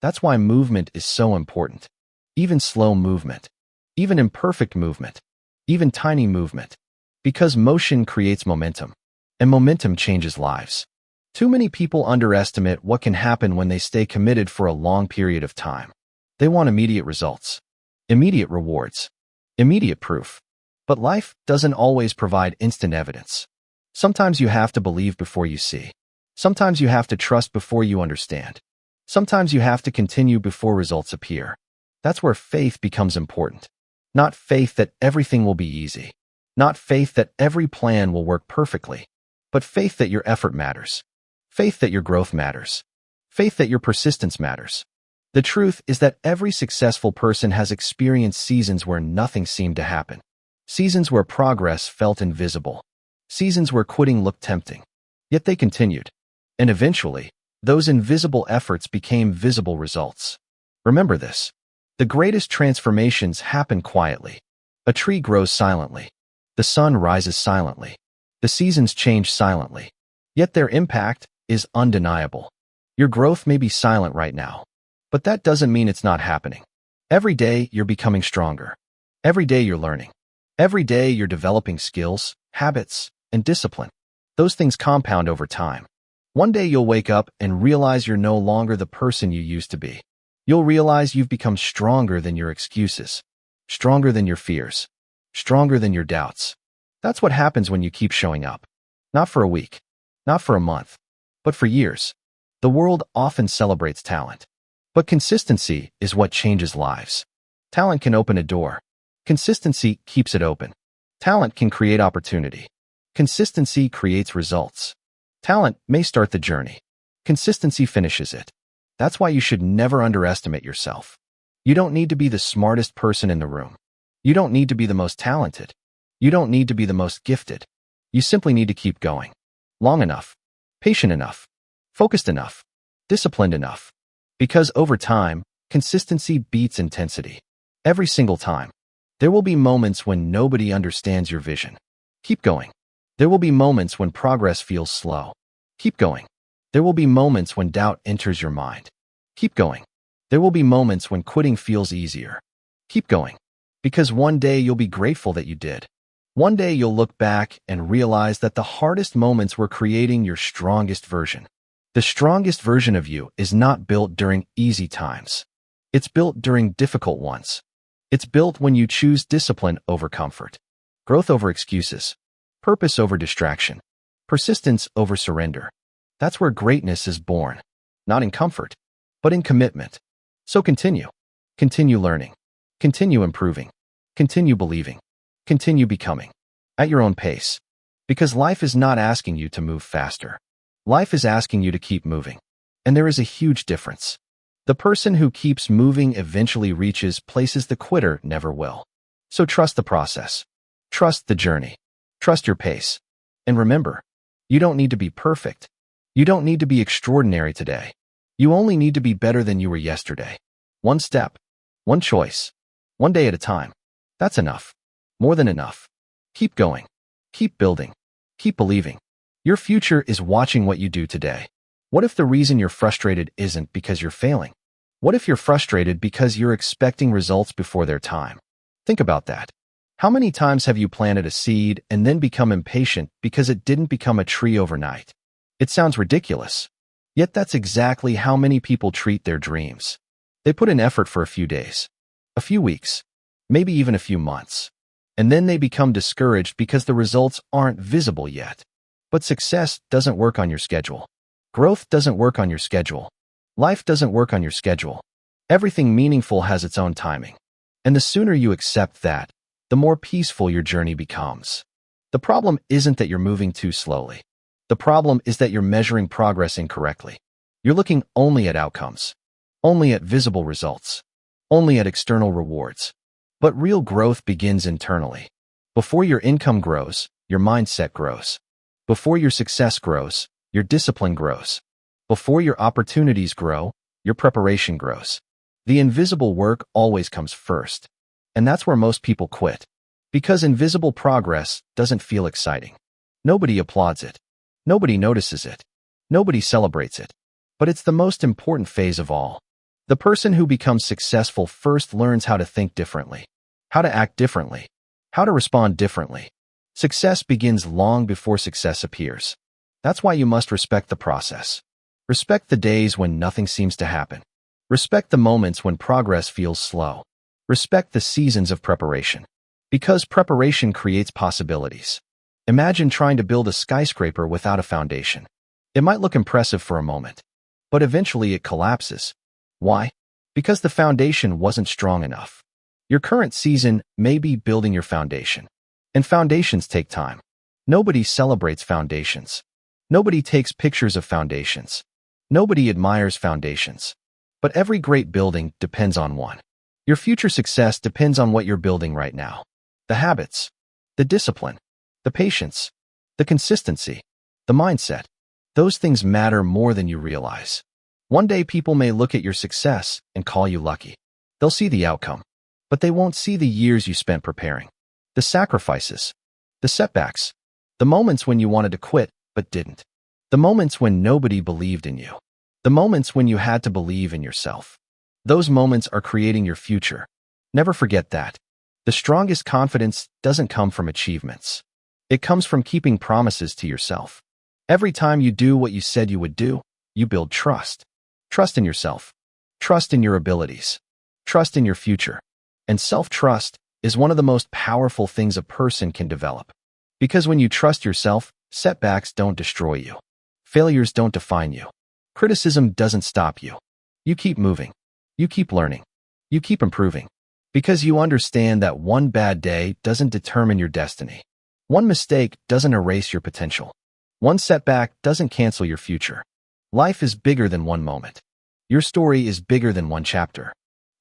That's why movement is so important. Even slow movement. Even imperfect movement. Even tiny movement. Because motion creates momentum. And momentum changes lives. Too many people underestimate what can happen when they stay committed for a long period of time. They want immediate results. Immediate rewards. Immediate proof. But life doesn't always provide instant evidence. Sometimes you have to believe before you see. Sometimes you have to trust before you understand. Sometimes you have to continue before results appear. That's where faith becomes important. Not faith that everything will be easy. Not faith that every plan will work perfectly. But faith that your effort matters. Faith that your growth matters. Faith that your persistence matters. The truth is that every successful person has experienced seasons where nothing seemed to happen. Seasons where progress felt invisible. Seasons where quitting looked tempting. Yet they continued. And eventually, those invisible efforts became visible results. Remember this. The greatest transformations happen quietly. A tree grows silently. The sun rises silently. The seasons change silently. Yet their impact is undeniable. Your growth may be silent right now. But that doesn't mean it's not happening. Every day, you're becoming stronger. Every day, you're learning. Every day, you're developing skills, habits, and discipline. Those things compound over time. One day, you'll wake up and realize you're no longer the person you used to be. You'll realize you've become stronger than your excuses, stronger than your fears, stronger than your doubts. That's what happens when you keep showing up. Not for a week, not for a month, but for years. The world often celebrates talent. But consistency is what changes lives. Talent can open a door. Consistency keeps it open. Talent can create opportunity. Consistency creates results. Talent may start the journey. Consistency finishes it. That's why you should never underestimate yourself. You don't need to be the smartest person in the room. You don't need to be the most talented. You don't need to be the most gifted. You simply need to keep going. Long enough, patient enough, focused enough, disciplined enough. Because over time, consistency beats intensity. Every single time. There will be moments when nobody understands your vision. Keep going. There will be moments when progress feels slow. Keep going. There will be moments when doubt enters your mind. Keep going. There will be moments when quitting feels easier. Keep going. Because one day you'll be grateful that you did. One day you'll look back and realize that the hardest moments were creating your strongest version. The strongest version of you is not built during easy times. It's built during difficult ones. It's built when you choose discipline over comfort, growth over excuses, purpose over distraction, persistence over surrender. That's where greatness is born, not in comfort, but in commitment. So continue. Continue learning. Continue improving. Continue believing. Continue becoming. At your own pace. Because life is not asking you to move faster. Life is asking you to keep moving. And there is a huge difference. The person who keeps moving eventually reaches places the quitter never will. So trust the process. Trust the journey. Trust your pace. And remember, you don't need to be perfect. You don't need to be extraordinary today. You only need to be better than you were yesterday. One step, one choice, one day at a time. That's enough. More than enough. Keep going. Keep building. Keep believing. Your future is watching what you do today. What if the reason you're frustrated isn't because you're failing? What if you're frustrated because you're expecting results before their time? Think about that. How many times have you planted a seed and then become impatient because it didn't become a tree overnight? It sounds ridiculous. Yet that's exactly how many people treat their dreams. They put in effort for a few days, a few weeks, maybe even a few months. And then they become discouraged because the results aren't visible yet. But success doesn't work on your schedule. Growth doesn't work on your schedule. Life doesn't work on your schedule. Everything meaningful has its own timing. And the sooner you accept that, the more peaceful your journey becomes. The problem isn't that you're moving too slowly. The problem is that you're measuring progress incorrectly. You're looking only at outcomes, only at visible results, only at external rewards. But real growth begins internally. Before your income grows, your mindset grows. Before your success grows, your discipline grows. Before your opportunities grow, your preparation grows. The invisible work always comes first. And that's where most people quit. Because invisible progress doesn't feel exciting. Nobody applauds it. Nobody notices it. Nobody celebrates it. But it's the most important phase of all. The person who becomes successful first learns how to think differently, how to act differently, how to respond differently. Success begins long before success appears. That's why you must respect the process. Respect the days when nothing seems to happen. Respect the moments when progress feels slow. Respect the seasons of preparation. Because preparation creates possibilities. Imagine trying to build a skyscraper without a foundation. It might look impressive for a moment, but eventually it collapses. Why? Because the foundation wasn't strong enough. Your current season may be building your foundation. And foundations take time. Nobody celebrates foundations. Nobody takes pictures of foundations. Nobody admires foundations. But every great building depends on one. Your future success depends on what you're building right now. The habits, the discipline, the patience, the consistency, the mindset. Those things matter more than you realize. One day people may look at your success and call you lucky. They'll see the outcome, but they won't see the years you spent preparing. The sacrifices, the setbacks, the moments when you wanted to quit but didn't. The moments when nobody believed in you. The moments when you had to believe in yourself. Those moments are creating your future. Never forget that. The strongest confidence doesn't come from achievements. It comes from keeping promises to yourself. Every time you do what you said you would do, you build trust. Trust in yourself. Trust in your abilities. Trust in your future. And self-trust is one of the most powerful things a person can develop. Because when you trust yourself, setbacks don't destroy you. Failures don't define you. Criticism doesn't stop you. You keep moving. You keep learning. You keep improving. Because you understand that one bad day doesn't determine your destiny. One mistake doesn't erase your potential. One setback doesn't cancel your future. Life is bigger than one moment. Your story is bigger than one chapter.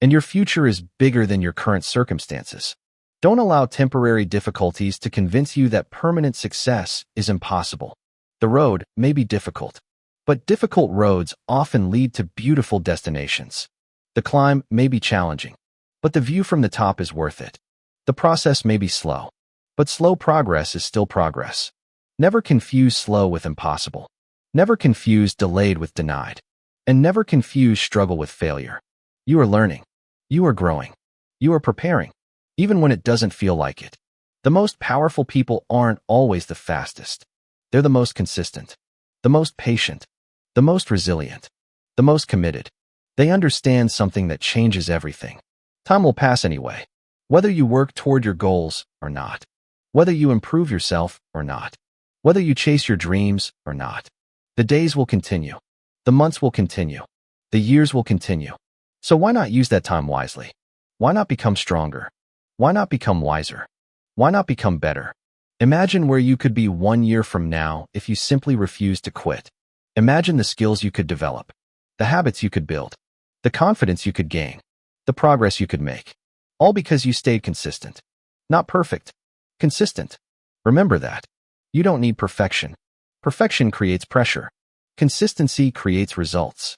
And your future is bigger than your current circumstances. Don't allow temporary difficulties to convince you that permanent success is impossible. The road may be difficult, but difficult roads often lead to beautiful destinations. The climb may be challenging, but the view from the top is worth it. The process may be slow, but slow progress is still progress. Never confuse slow with impossible. Never confuse delayed with denied. And never confuse struggle with failure. You are learning. You are growing. You are preparing, even when it doesn't feel like it. The most powerful people aren't always the fastest. They're the most consistent, the most patient, the most resilient, the most committed. They understand something that changes everything. Time will pass anyway, whether you work toward your goals or not, whether you improve yourself or not, whether you chase your dreams or not. The days will continue. The months will continue. The years will continue. So why not use that time wisely? Why not become stronger? Why not become wiser? Why not become better? Imagine where you could be 1 year from now if you simply refused to quit. Imagine the skills you could develop, the habits you could build, the confidence you could gain, the progress you could make, all because you stayed consistent. Not perfect, consistent. Remember that. You don't need perfection. Perfection creates pressure. Consistency creates results.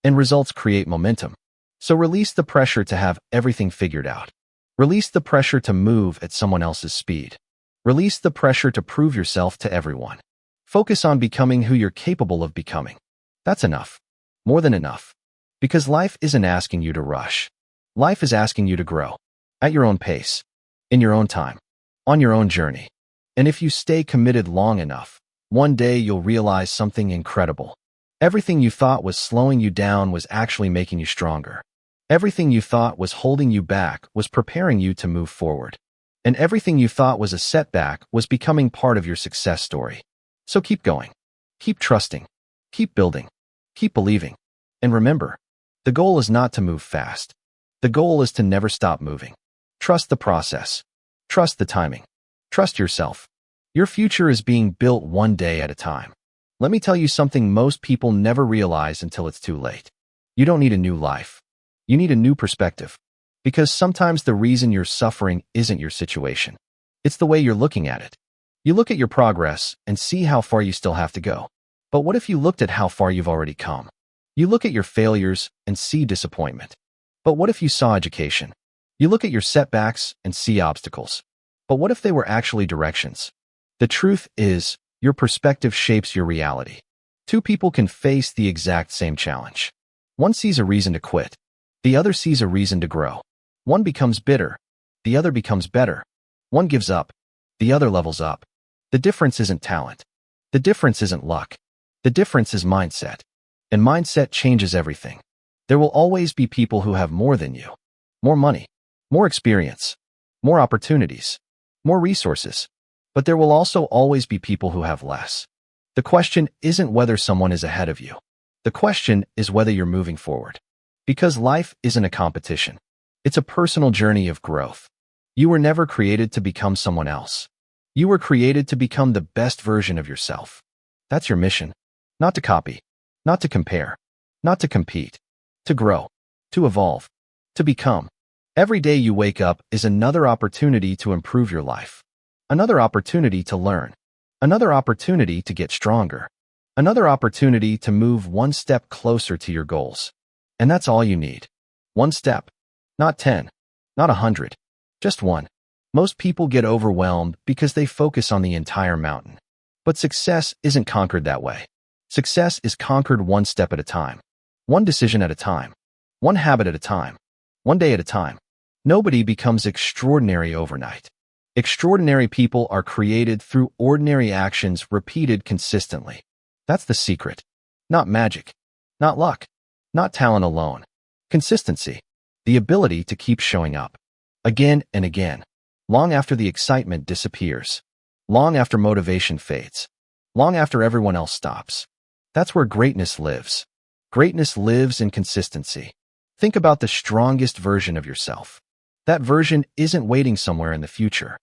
And results create momentum. So release the pressure to have everything figured out. Release the pressure to move at someone else's speed. Release the pressure to prove yourself to everyone. Focus on becoming who you're capable of becoming. That's enough. More than enough. Because life isn't asking you to rush. Life is asking you to grow. At your own pace. In your own time. On your own journey. And if you stay committed long enough, one day you'll realize something incredible. Everything you thought was slowing you down was actually making you stronger. Everything you thought was holding you back was preparing you to move forward. And everything you thought was a setback was becoming part of your success story. So keep going. Keep trusting. Keep building. Keep believing. And remember, the goal is not to move fast. The goal is to never stop moving. Trust the process. Trust the timing. Trust yourself. Your future is being built one day at a time. Let me tell you something most people never realize until it's too late. You don't need a new life. You need a new perspective. Because sometimes the reason you're suffering isn't your situation. It's the way you're looking at it. You look at your progress and see how far you still have to go. But what if you looked at how far you've already come? You look at your failures and see disappointment. But what if you saw education? You look at your setbacks and see obstacles. But what if they were actually directions? The truth is, your perspective shapes your reality. Two people can face the exact same challenge. One sees a reason to quit. The other sees a reason to grow. One becomes bitter. The other becomes better. One gives up. The other levels up. The difference isn't talent. The difference isn't luck. The difference is mindset. And mindset changes everything. There will always be people who have more than you. More money. More experience. More opportunities. More resources. But there will also always be people who have less. The question isn't whether someone is ahead of you. The question is whether you're moving forward. Because life isn't a competition. It's a personal journey of growth. You were never created to become someone else. You were created to become the best version of yourself. That's your mission. Not to copy. Not to compare. Not to compete. To grow. To evolve. To become. Every day you wake up is another opportunity to improve your life. Another opportunity to learn. Another opportunity to get stronger. Another opportunity to move one step closer to your goals. And that's all you need. One step. Not 10. Not 100. Just one. Most people get overwhelmed because they focus on the entire mountain. But success isn't conquered that way. Success is conquered one step at a time. One decision at a time. One habit at a time. One day at a time. Nobody becomes extraordinary overnight. Extraordinary people are created through ordinary actions repeated consistently. That's the secret. Not magic. Not luck. Not talent alone. Consistency. The ability to keep showing up. Again and again. Long after the excitement disappears. Long after motivation fades. Long after everyone else stops. That's where greatness lives. Greatness lives in consistency. Think about the strongest version of yourself. That version isn't waiting somewhere in the future.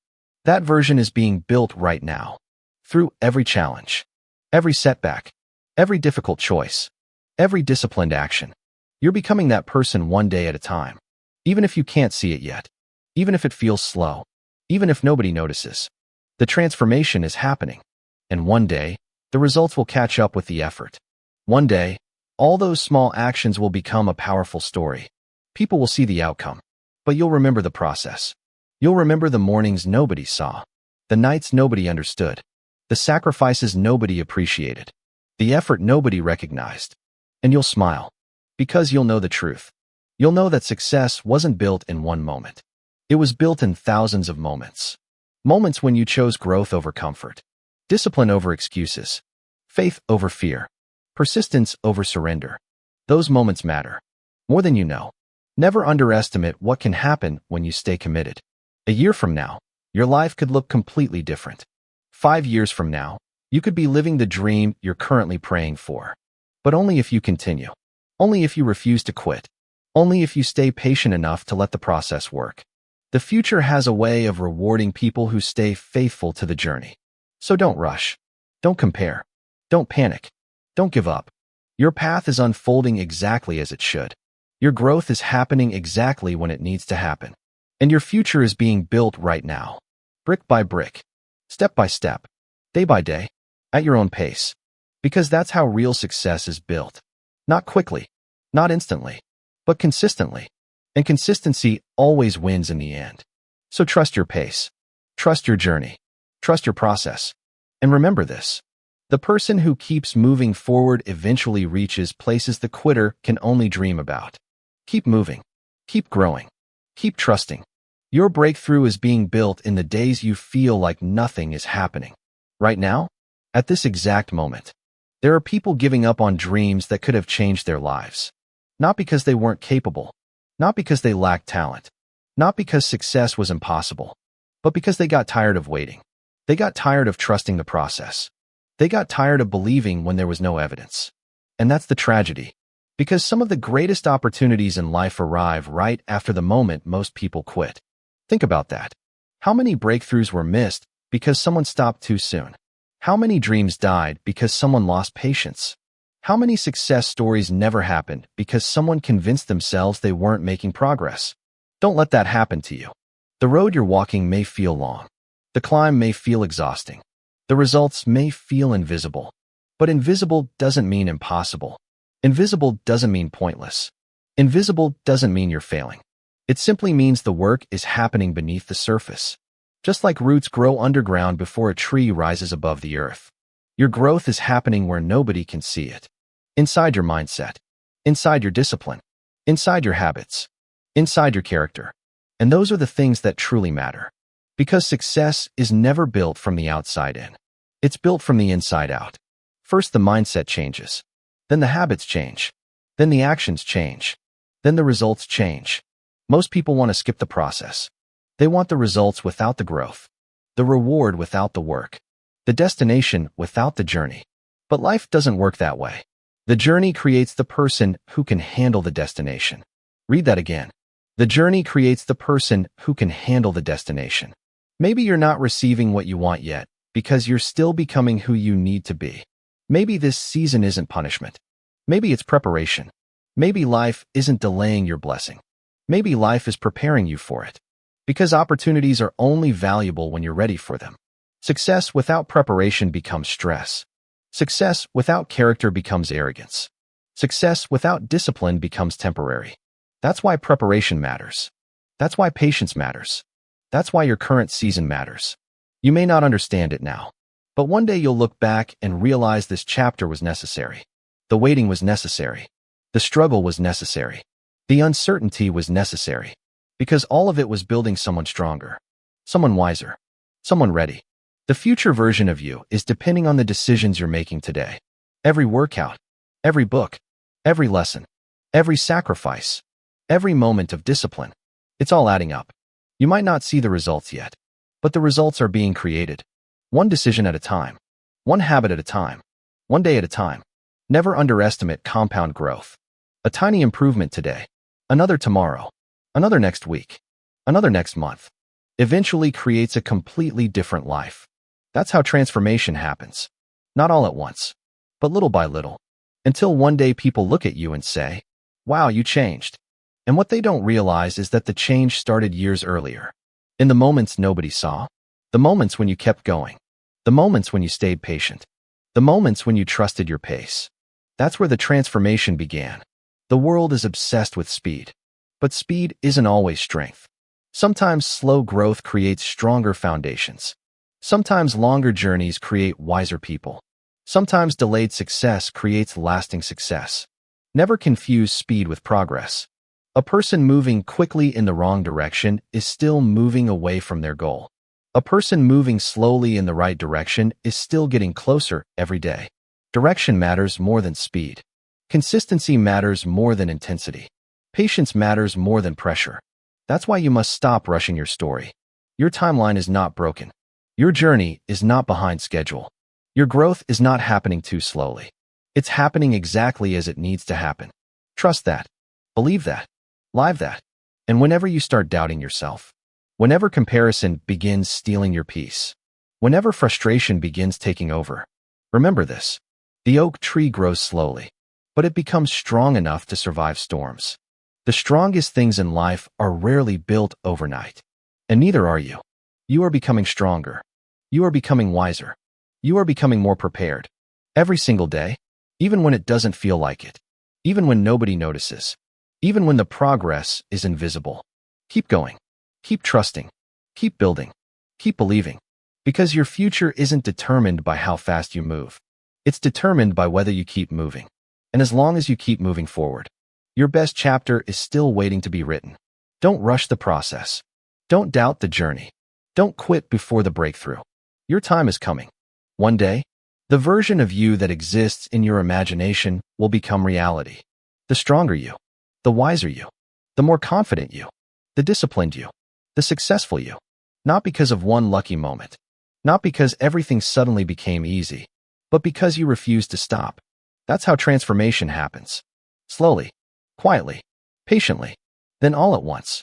That version is being built right now. Through every challenge. every setback, every difficult choice, every disciplined action. You're becoming that person one day at a time. Even if you can't see it yet, even if it feels slow, even if nobody notices, the transformation is happening. And one day, the results will catch up with the effort. One day, all those small actions will become a powerful story. People will see the outcome, but you'll remember the process. You'll remember the mornings nobody saw, the nights nobody understood, the sacrifices nobody appreciated, the effort nobody recognized. And you'll smile, because you'll know the truth. You'll know that success wasn't built in one moment. It was built in thousands of moments. Moments when you chose growth over comfort, discipline over excuses, faith over fear, persistence over surrender. Those moments matter more than you know. Never underestimate what can happen when you stay committed. A year from now, your life could look completely different. 5 years from now, you could be living the dream you're currently praying for. But only if you continue. Only if you refuse to quit. Only if you stay patient enough to let the process work. The future has a way of rewarding people who stay faithful to the journey. So don't rush. Don't compare. Don't panic. Don't give up. Your path is unfolding exactly as it should. Your growth is happening exactly when it needs to happen. And your future is being built right now. Brick by brick. Step by step. Day by day. At your own pace. Because that's how real success is built. Not quickly. Not instantly. But consistently. And consistency always wins in the end. So trust your pace. Trust your journey. Trust your process. And remember this. The person who keeps moving forward eventually reaches places the quitter can only dream about. Keep moving. Keep growing. Keep trusting. Your breakthrough is being built in the days you feel like nothing is happening. Right now, at this exact moment, there are people giving up on dreams that could have changed their lives. Not because they weren't capable. Not because they lacked talent. Not because success was impossible. But because they got tired of waiting. They got tired of trusting the process. They got tired of believing when there was no evidence. And that's the tragedy. Because some of the greatest opportunities in life arrive right after the moment most people quit. Think about that. How many breakthroughs were missed because someone stopped too soon? How many dreams died because someone lost patience? How many success stories never happened because someone convinced themselves they weren't making progress? Don't let that happen to you. The road you're walking may feel long. The climb may feel exhausting. The results may feel invisible. But invisible doesn't mean impossible. Invisible doesn't mean pointless. Invisible doesn't mean you're failing. It simply means the work is happening beneath the surface. Just like roots grow underground before a tree rises above the earth. Your growth is happening where nobody can see it. Inside your mindset. Inside your discipline. Inside your habits. Inside your character. And those are the things that truly matter. Because success is never built from the outside in. It's built from the inside out. First the mindset changes. Then the habits change. Then the actions change. Then the results change. Most people want to skip the process. They want the results without the growth. The reward without the work. The destination without the journey. But life doesn't work that way. The journey creates the person who can handle the destination. Read that again. The journey creates the person who can handle the destination. Maybe you're not receiving what you want yet because you're still becoming who you need to be. Maybe this season isn't punishment. Maybe it's preparation. Maybe life isn't delaying your blessing. Maybe life is preparing you for it. Because opportunities are only valuable when you're ready for them. Success without preparation becomes stress. Success without character becomes arrogance. Success without discipline becomes temporary. That's why preparation matters. That's why patience matters. That's why your current season matters. You may not understand it now, but one day you'll look back and realize this chapter was necessary. The waiting was necessary. The struggle was necessary. The uncertainty was necessary. Because all of it was building someone stronger, someone wiser, someone ready. The future version of you is depending on the decisions you're making today. Every workout, every book, every lesson, every sacrifice, every moment of discipline. It's all adding up. You might not see the results yet, but the results are being created. One decision at a time, one habit at a time, one day at a time. Never underestimate compound growth. A tiny improvement today, another tomorrow, another next week, another next month, eventually creates a completely different life. That's how transformation happens. Not all at once, but little by little, until one day people look at you and say, "Wow, you changed." And what they don't realize is that the change started years earlier. In the moments nobody saw, the moments when you kept going, the moments when you stayed patient, the moments when you trusted your pace. That's where the transformation began. The world is obsessed with speed, but speed isn't always strength. Sometimes slow growth creates stronger foundations. Sometimes longer journeys create wiser people. Sometimes delayed success creates lasting success. Never confuse speed with progress. A person moving quickly in the wrong direction is still moving away from their goal. A person moving slowly in the right direction is still getting closer every day. Direction matters more than speed. Consistency matters more than intensity. Patience matters more than pressure. That's why you must stop rushing your story. Your timeline is not broken. Your journey is not behind schedule. Your growth is not happening too slowly. It's happening exactly as it needs to happen. Trust that. Believe that. Live that. And whenever you start doubting yourself, whenever comparison begins stealing your peace, whenever frustration begins taking over, remember this. The oak tree grows slowly, but it becomes strong enough to survive storms. The strongest things in life are rarely built overnight. And neither are you. You are becoming stronger. You are becoming wiser. You are becoming more prepared. Every single day, even when it doesn't feel like it, even when nobody notices, even when the progress is invisible. Keep going. Keep trusting. Keep building. Keep believing. Because your future isn't determined by how fast you move. It's determined by whether you keep moving. And as long as you keep moving forward, your best chapter is still waiting to be written. Don't rush the process. Don't doubt the journey. Don't quit before the breakthrough. Your time is coming. One day, the version of you that exists in your imagination will become reality. The stronger you, the wiser you, the more confident you, the disciplined you, the successful you. Not because of one lucky moment, not because everything suddenly became easy, but because you refused to stop. That's how transformation happens. Slowly, quietly, patiently, then all at once.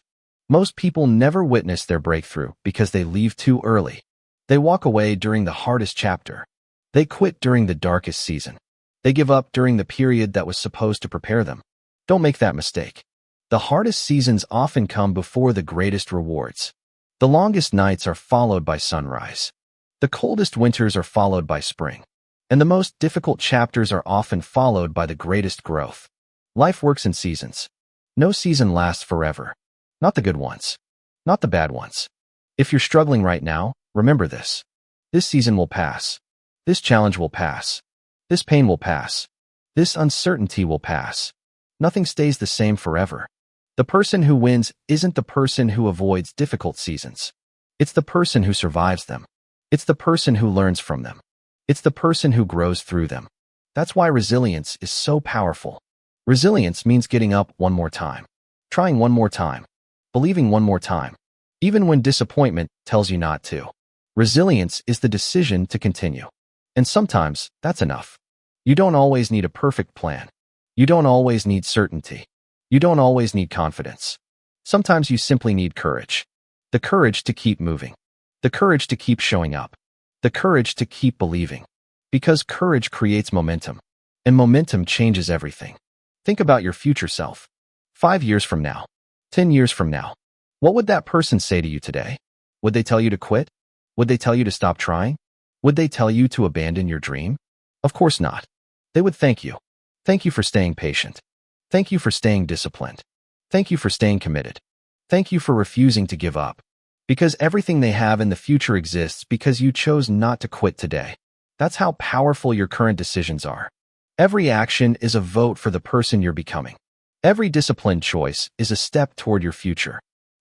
Most people never witness their breakthrough because they leave too early. They walk away during the hardest chapter. They quit during the darkest season. They give up during the period that was supposed to prepare them. Don't make that mistake. The hardest seasons often come before the greatest rewards. The longest nights are followed by sunrise. The coldest winters are followed by spring. And the most difficult chapters are often followed by the greatest growth. Life works in seasons. No season lasts forever. Not the good ones. Not the bad ones. If you're struggling right now, remember this. This season will pass. This challenge will pass. This pain will pass. This uncertainty will pass. Nothing stays the same forever. The person who wins isn't the person who avoids difficult seasons. It's the person who survives them. It's the person who learns from them. It's the person who grows through them. That's why resilience is so powerful. Resilience means getting up one more time, trying one more time, believing one more time, even when disappointment tells you not to. Resilience is the decision to continue. And sometimes that's enough. You don't always need a perfect plan. You don't always need certainty. You don't always need confidence. Sometimes you simply need courage. The courage to keep moving. The courage to keep showing up. The courage to keep believing. Because courage creates momentum. And momentum changes everything. Think about your future self. 5 years from now. 10 years from now. What would that person say to you today? Would they tell you to quit? Would they tell you to stop trying? Would they tell you to abandon your dream? Of course not. They would thank you. Thank you for staying patient. Thank you for staying disciplined. Thank you for staying committed. Thank you for refusing to give up. Because everything they have in the future exists because you chose not to quit today. That's how powerful your current decisions are. Every action is a vote for the person you're becoming. Every disciplined choice is a step toward your future.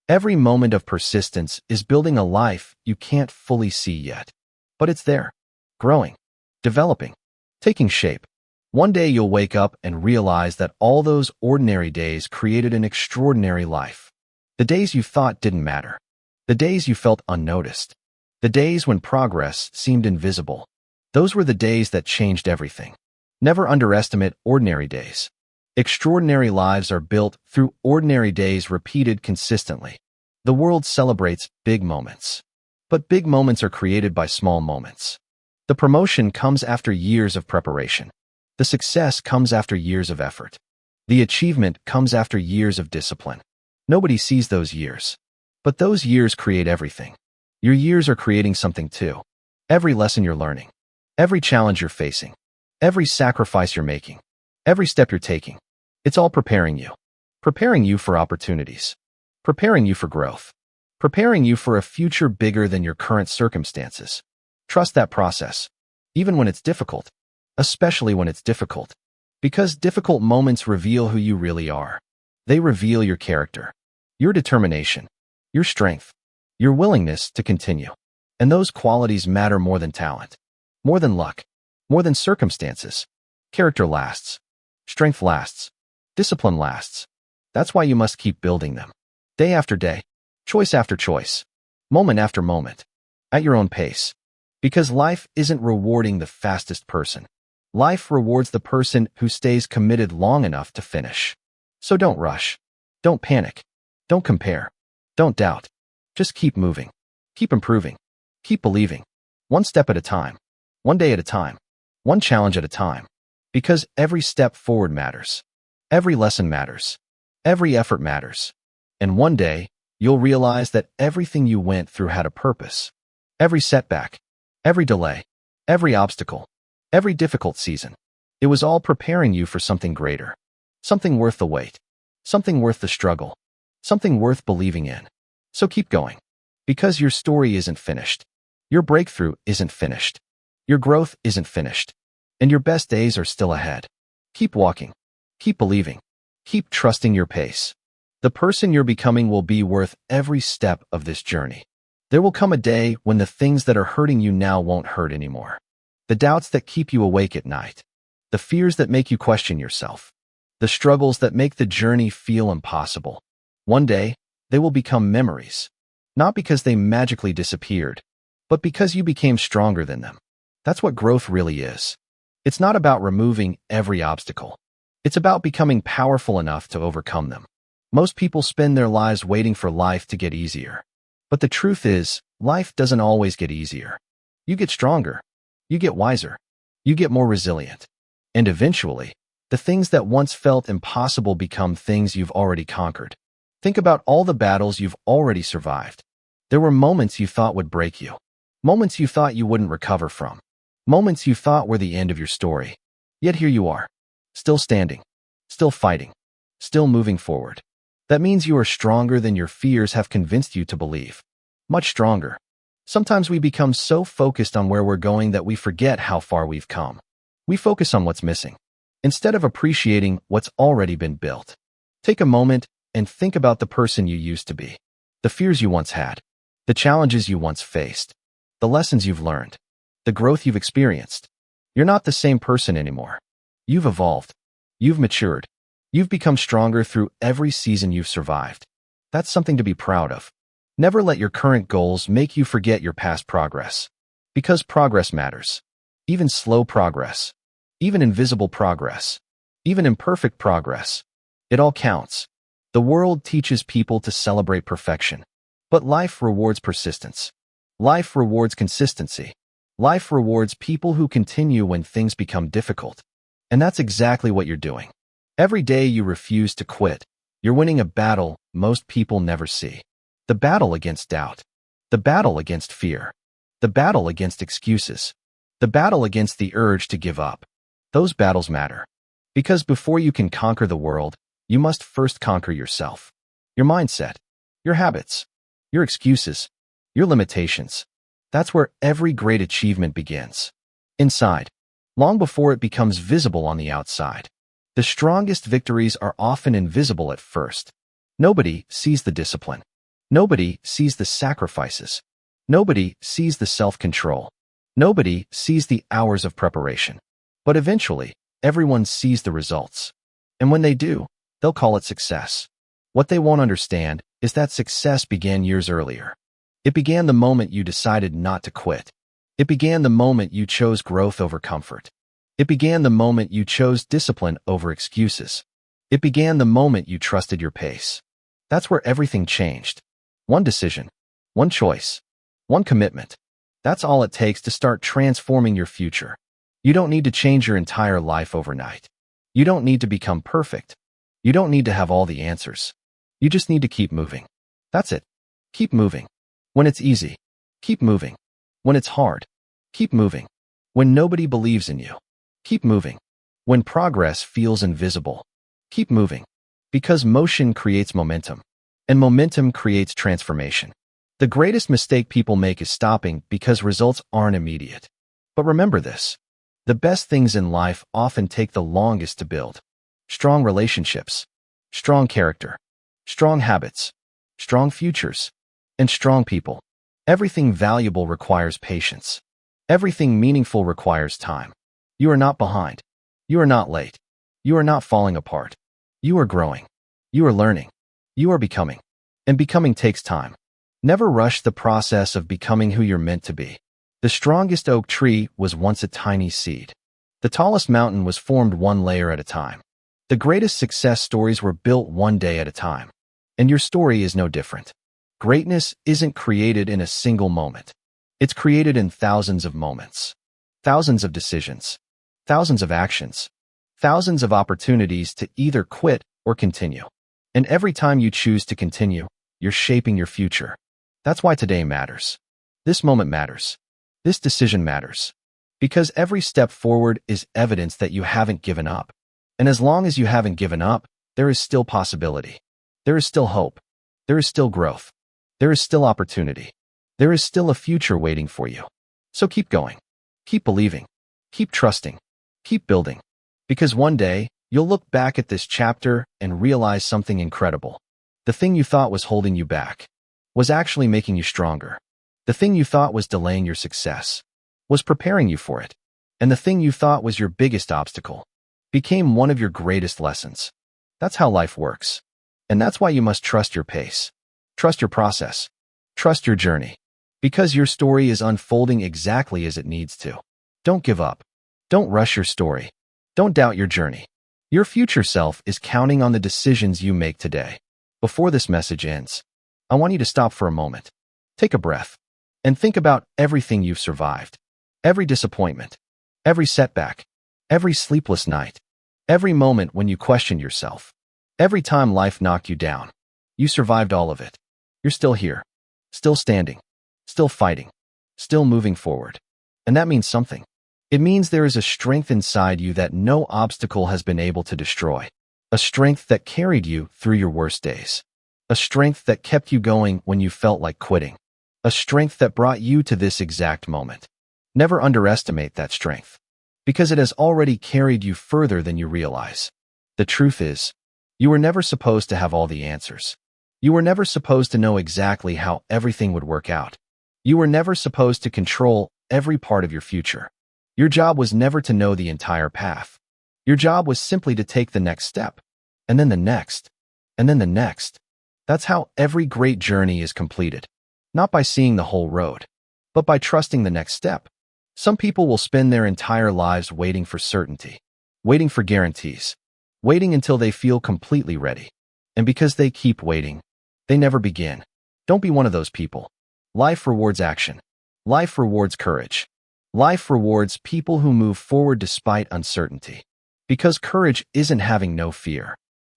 Every moment of persistence is building a life you can't fully see yet. But it's there, growing, developing, taking shape. One day you'll wake up and realize that all those ordinary days created an extraordinary life. The days you thought didn't matter. The days you felt unnoticed. The days when progress seemed invisible. Those were the days that changed everything. Never underestimate ordinary days. Extraordinary lives are built through ordinary days repeated consistently. The world celebrates big moments. But big moments are created by small moments. The promotion comes after years of preparation. The success comes after years of effort. The achievement comes after years of discipline. Nobody sees those years. But those years create everything. Your years are creating something too. Every lesson you're learning, every challenge you're facing, every sacrifice you're making, every step you're taking, it's all preparing you. Preparing you for opportunities. Preparing you for growth. Preparing you for a future bigger than your current circumstances. Trust that process, even when it's difficult, especially when it's difficult, because difficult moments reveal who you really are. They reveal your character, your determination, your strength, your willingness to continue. And those qualities matter more than talent, more than luck, more than circumstances. Character lasts. Strength lasts. Discipline lasts. That's why you must keep building them. Day after day, choice after choice, moment after moment, at your own pace. Because life isn't rewarding the fastest person. Life rewards the person who stays committed long enough to finish. So don't rush. Don't panic. Don't compare. Don't doubt. Just keep moving. Keep improving. Keep believing. One step at a time. One day at a time. One challenge at a time. Because every step forward matters. Every lesson matters. Every effort matters. And one day, you'll realize that everything you went through had a purpose. Every setback, every delay, every obstacle, every difficult season, it was all preparing you for something greater. Something worth the wait. Something worth the struggle. Something worth believing in. So keep going. Because your story isn't finished. Your breakthrough isn't finished. Your growth isn't finished. And your best days are still ahead. Keep walking. Keep believing. Keep trusting your pace. The person you're becoming will be worth every step of this journey. There will come a day when the things that are hurting you now won't hurt anymore. The doubts that keep you awake at night. The fears that make you question yourself. The struggles that make the journey feel impossible. One day, they will become memories. Not because they magically disappeared, but because you became stronger than them. That's what growth really is. It's not about removing every obstacle. It's about becoming powerful enough to overcome them. Most people spend their lives waiting for life to get easier. But the truth is, life doesn't always get easier. You get stronger. You get wiser. You get more resilient. And eventually, the things that once felt impossible become things you've already conquered. Think about all the battles you've already survived. There were moments you thought would break you. Moments you thought you wouldn't recover from. Moments you thought were the end of your story. Yet here you are. Still standing. Still fighting. Still moving forward. That means you are stronger than your fears have convinced you to believe. Much stronger. Sometimes we become so focused on where we're going that we forget how far we've come. We focus on what's missing, instead of appreciating what's already been built. Take a moment and think about the person you used to be. The fears you once had. The challenges you once faced. The lessons you've learned. The growth you've experienced. You're not the same person anymore. You've evolved. You've matured. You've become stronger through every season you've survived. That's something to be proud of. Never let your current goals make you forget your past progress. Because progress matters. Even slow progress. Even invisible progress. Even imperfect progress. It all counts. The world teaches people to celebrate perfection. But life rewards persistence. Life rewards consistency. Life rewards people who continue when things become difficult. And that's exactly what you're doing. Every day you refuse to quit, you're winning a battle most people never see. The battle against doubt. The battle against fear. The battle against excuses. The battle against the urge to give up. Those battles matter. Because before you can conquer the world, you must first conquer yourself. Your mindset. Your habits. Your excuses. Your limitations. That's where every great achievement begins. Inside. Long before it becomes visible on the outside. The strongest victories are often invisible at first. Nobody sees the discipline. Nobody sees the sacrifices. Nobody sees the self-control. Nobody sees the hours of preparation. But eventually, everyone sees the results. And when they do, they'll call it success. What they won't understand is that success began years earlier. It began the moment you decided not to quit. It began the moment you chose growth over comfort. It began the moment you chose discipline over excuses. It began the moment you trusted your pace. That's where everything changed. One decision. One choice. One commitment. That's all it takes to start transforming your future. You don't need to change your entire life overnight. You don't need to become perfect. You don't need to have all the answers. You just need to keep moving. That's it. Keep moving. When it's easy, keep moving. When it's hard, keep moving. When nobody believes in you, keep moving. When progress feels invisible, keep moving. Because motion creates momentum, and momentum creates transformation. The greatest mistake people make is stopping because results aren't immediate. But remember this. The best things in life often take the longest to build. Strong relationships, strong character, strong habits, strong futures, and strong people. Everything valuable requires patience. Everything meaningful requires time. You are not behind. You are not late. You are not falling apart. You are growing. You are learning. You are becoming. And becoming takes time. Never rush the process of becoming who you're meant to be. The strongest oak tree was once a tiny seed. The tallest mountain was formed one layer at a time. The greatest success stories were built one day at a time. And your story is no different. Greatness isn't created in a single moment. It's created in thousands of moments, thousands of decisions, thousands of actions, thousands of opportunities to either quit or continue. And every time you choose to continue, you're shaping your future. That's why today matters. This moment matters. This decision matters. Because every step forward is evidence that you haven't given up. And as long as you haven't given up, there is still possibility. There is still hope. There is still growth. There is still opportunity. There is still a future waiting for you. So keep going. Keep believing. Keep trusting. Keep building. Because one day, you'll look back at this chapter and realize something incredible. The thing you thought was holding you back was actually making you stronger. The thing you thought was delaying your success was preparing you for it. And the thing you thought was your biggest obstacle became one of your greatest lessons. That's how life works. And that's why you must trust your pace. Trust your process. Trust your journey. Because your story is unfolding exactly as it needs to. Don't give up. Don't rush your story. Don't doubt your journey. Your future self is counting on the decisions you make today. Before this message ends, I want you to stop for a moment. Take a breath and think about everything you've survived. Every disappointment, every setback, every sleepless night, every moment when you questioned yourself. Every time life knocked you down, you survived all of it. You're still here, still standing, still fighting, still moving forward. And that means something. It means there is a strength inside you that no obstacle has been able to destroy. A strength that carried you through your worst days. A strength that kept you going when you felt like quitting. A strength that brought you to this exact moment. Never underestimate that strength, because it has already carried you further than you realize. The truth is, you were never supposed to have all the answers. You were never supposed to know exactly how everything would work out. You were never supposed to control every part of your future. Your job was never to know the entire path. Your job was simply to take the next step, and then the next, and then the next. That's how every great journey is completed. Not by seeing the whole road, but by trusting the next step. Some people will spend their entire lives waiting for certainty, waiting for guarantees, waiting until they feel completely ready. And because they keep waiting, they never begin. Don't be one of those people. Life rewards action. Life rewards courage. Life rewards people who move forward despite uncertainty. Because courage isn't having no fear.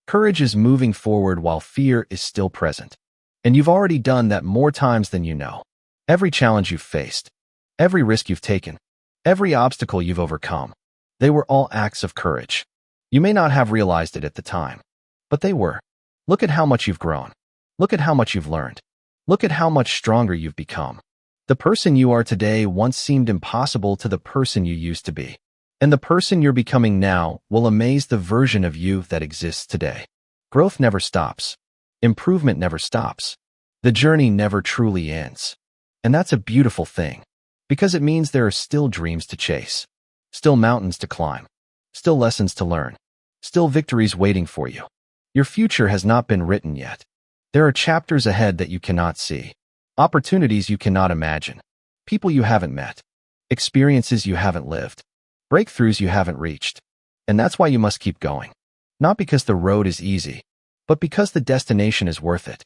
Courage is moving forward while fear is still present. And you've already done that more times than you know. Every challenge you've faced, every risk you've taken, every obstacle you've overcome, they were all acts of courage. You may not have realized it at the time, but they were. Look at how much you've grown. Look at how much you've learned. Look at how much stronger you've become. The person you are today once seemed impossible to the person you used to be. And the person you're becoming now will amaze the version of you that exists today. Growth never stops. Improvement never stops. The journey never truly ends. And that's a beautiful thing, because it means there are still dreams to chase, still mountains to climb, still lessons to learn, still victories waiting for you. Your future has not been written yet. There are chapters ahead that you cannot see, opportunities you cannot imagine, people you haven't met, experiences you haven't lived, breakthroughs you haven't reached. And that's why you must keep going. Not because the road is easy, but because the destination is worth it.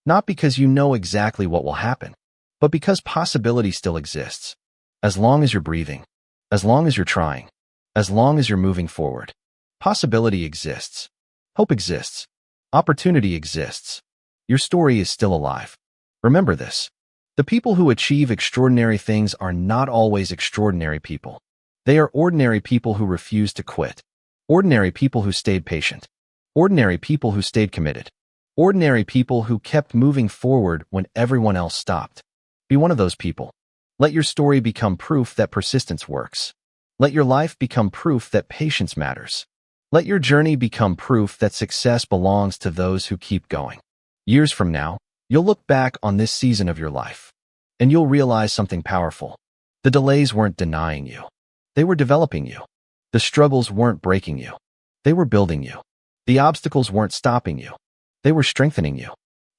Not because you know exactly what will happen, but because possibility still exists. As long as you're breathing, as long as you're trying, as long as you're moving forward, possibility exists. Hope exists. Opportunity exists. Your story is still alive. Remember this. The people who achieve extraordinary things are not always extraordinary people. They are ordinary people who refuse to quit. Ordinary people who stayed patient. Ordinary people who stayed committed. Ordinary people who kept moving forward when everyone else stopped. Be one of those people. Let your story become proof that persistence works. Let your life become proof that patience matters. Let your journey become proof that success belongs to those who keep going. Years from now, you'll look back on this season of your life, and you'll realize something powerful. The delays weren't denying you. They were developing you. The struggles weren't breaking you. They were building you. The obstacles weren't stopping you. They were strengthening you.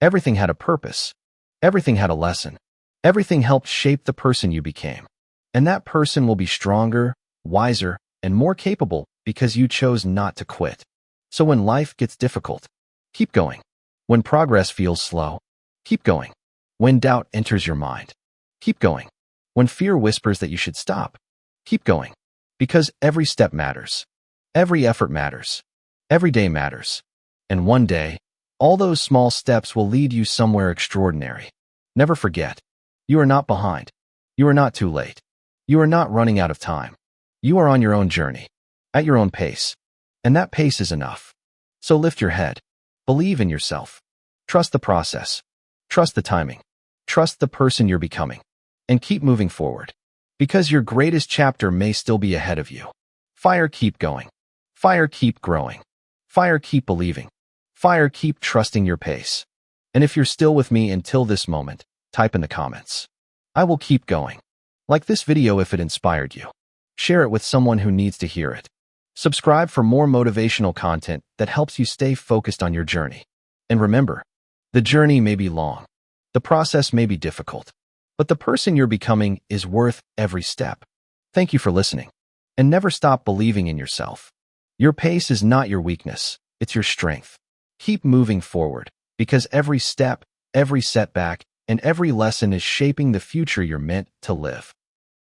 Everything had a purpose. Everything had a lesson. Everything helped shape the person you became. And that person will be stronger, wiser, and more capable because you chose not to quit. So when life gets difficult, keep going. When progress feels slow, keep going. When doubt enters your mind, keep going. When fear whispers that you should stop, keep going. Because every step matters. Every effort matters. Every day matters. And one day, all those small steps will lead you somewhere extraordinary. Never forget, you are not behind. You are not too late. You are not running out of time. You are on your own journey, at your own pace. And that pace is enough. So lift your head. Believe in yourself. Trust the process. Trust the timing. Trust the person you're becoming. And keep moving forward. Because your greatest chapter may still be ahead of you. Fire, keep going. Fire, keep growing. Fire, keep believing. Fire, keep trusting your pace. And if you're still with me until this moment, type in the comments. I will keep going. Like this video if it inspired you. Share it with someone who needs to hear it. Subscribe for more motivational content that helps you stay focused on your journey. And remember, the journey may be long. The process may be difficult. But the person you're becoming is worth every step. Thank you for listening. And never stop believing in yourself. Your pace is not your weakness. It's your strength. Keep moving forward, because every step, every setback, and every lesson is shaping the future you're meant to live.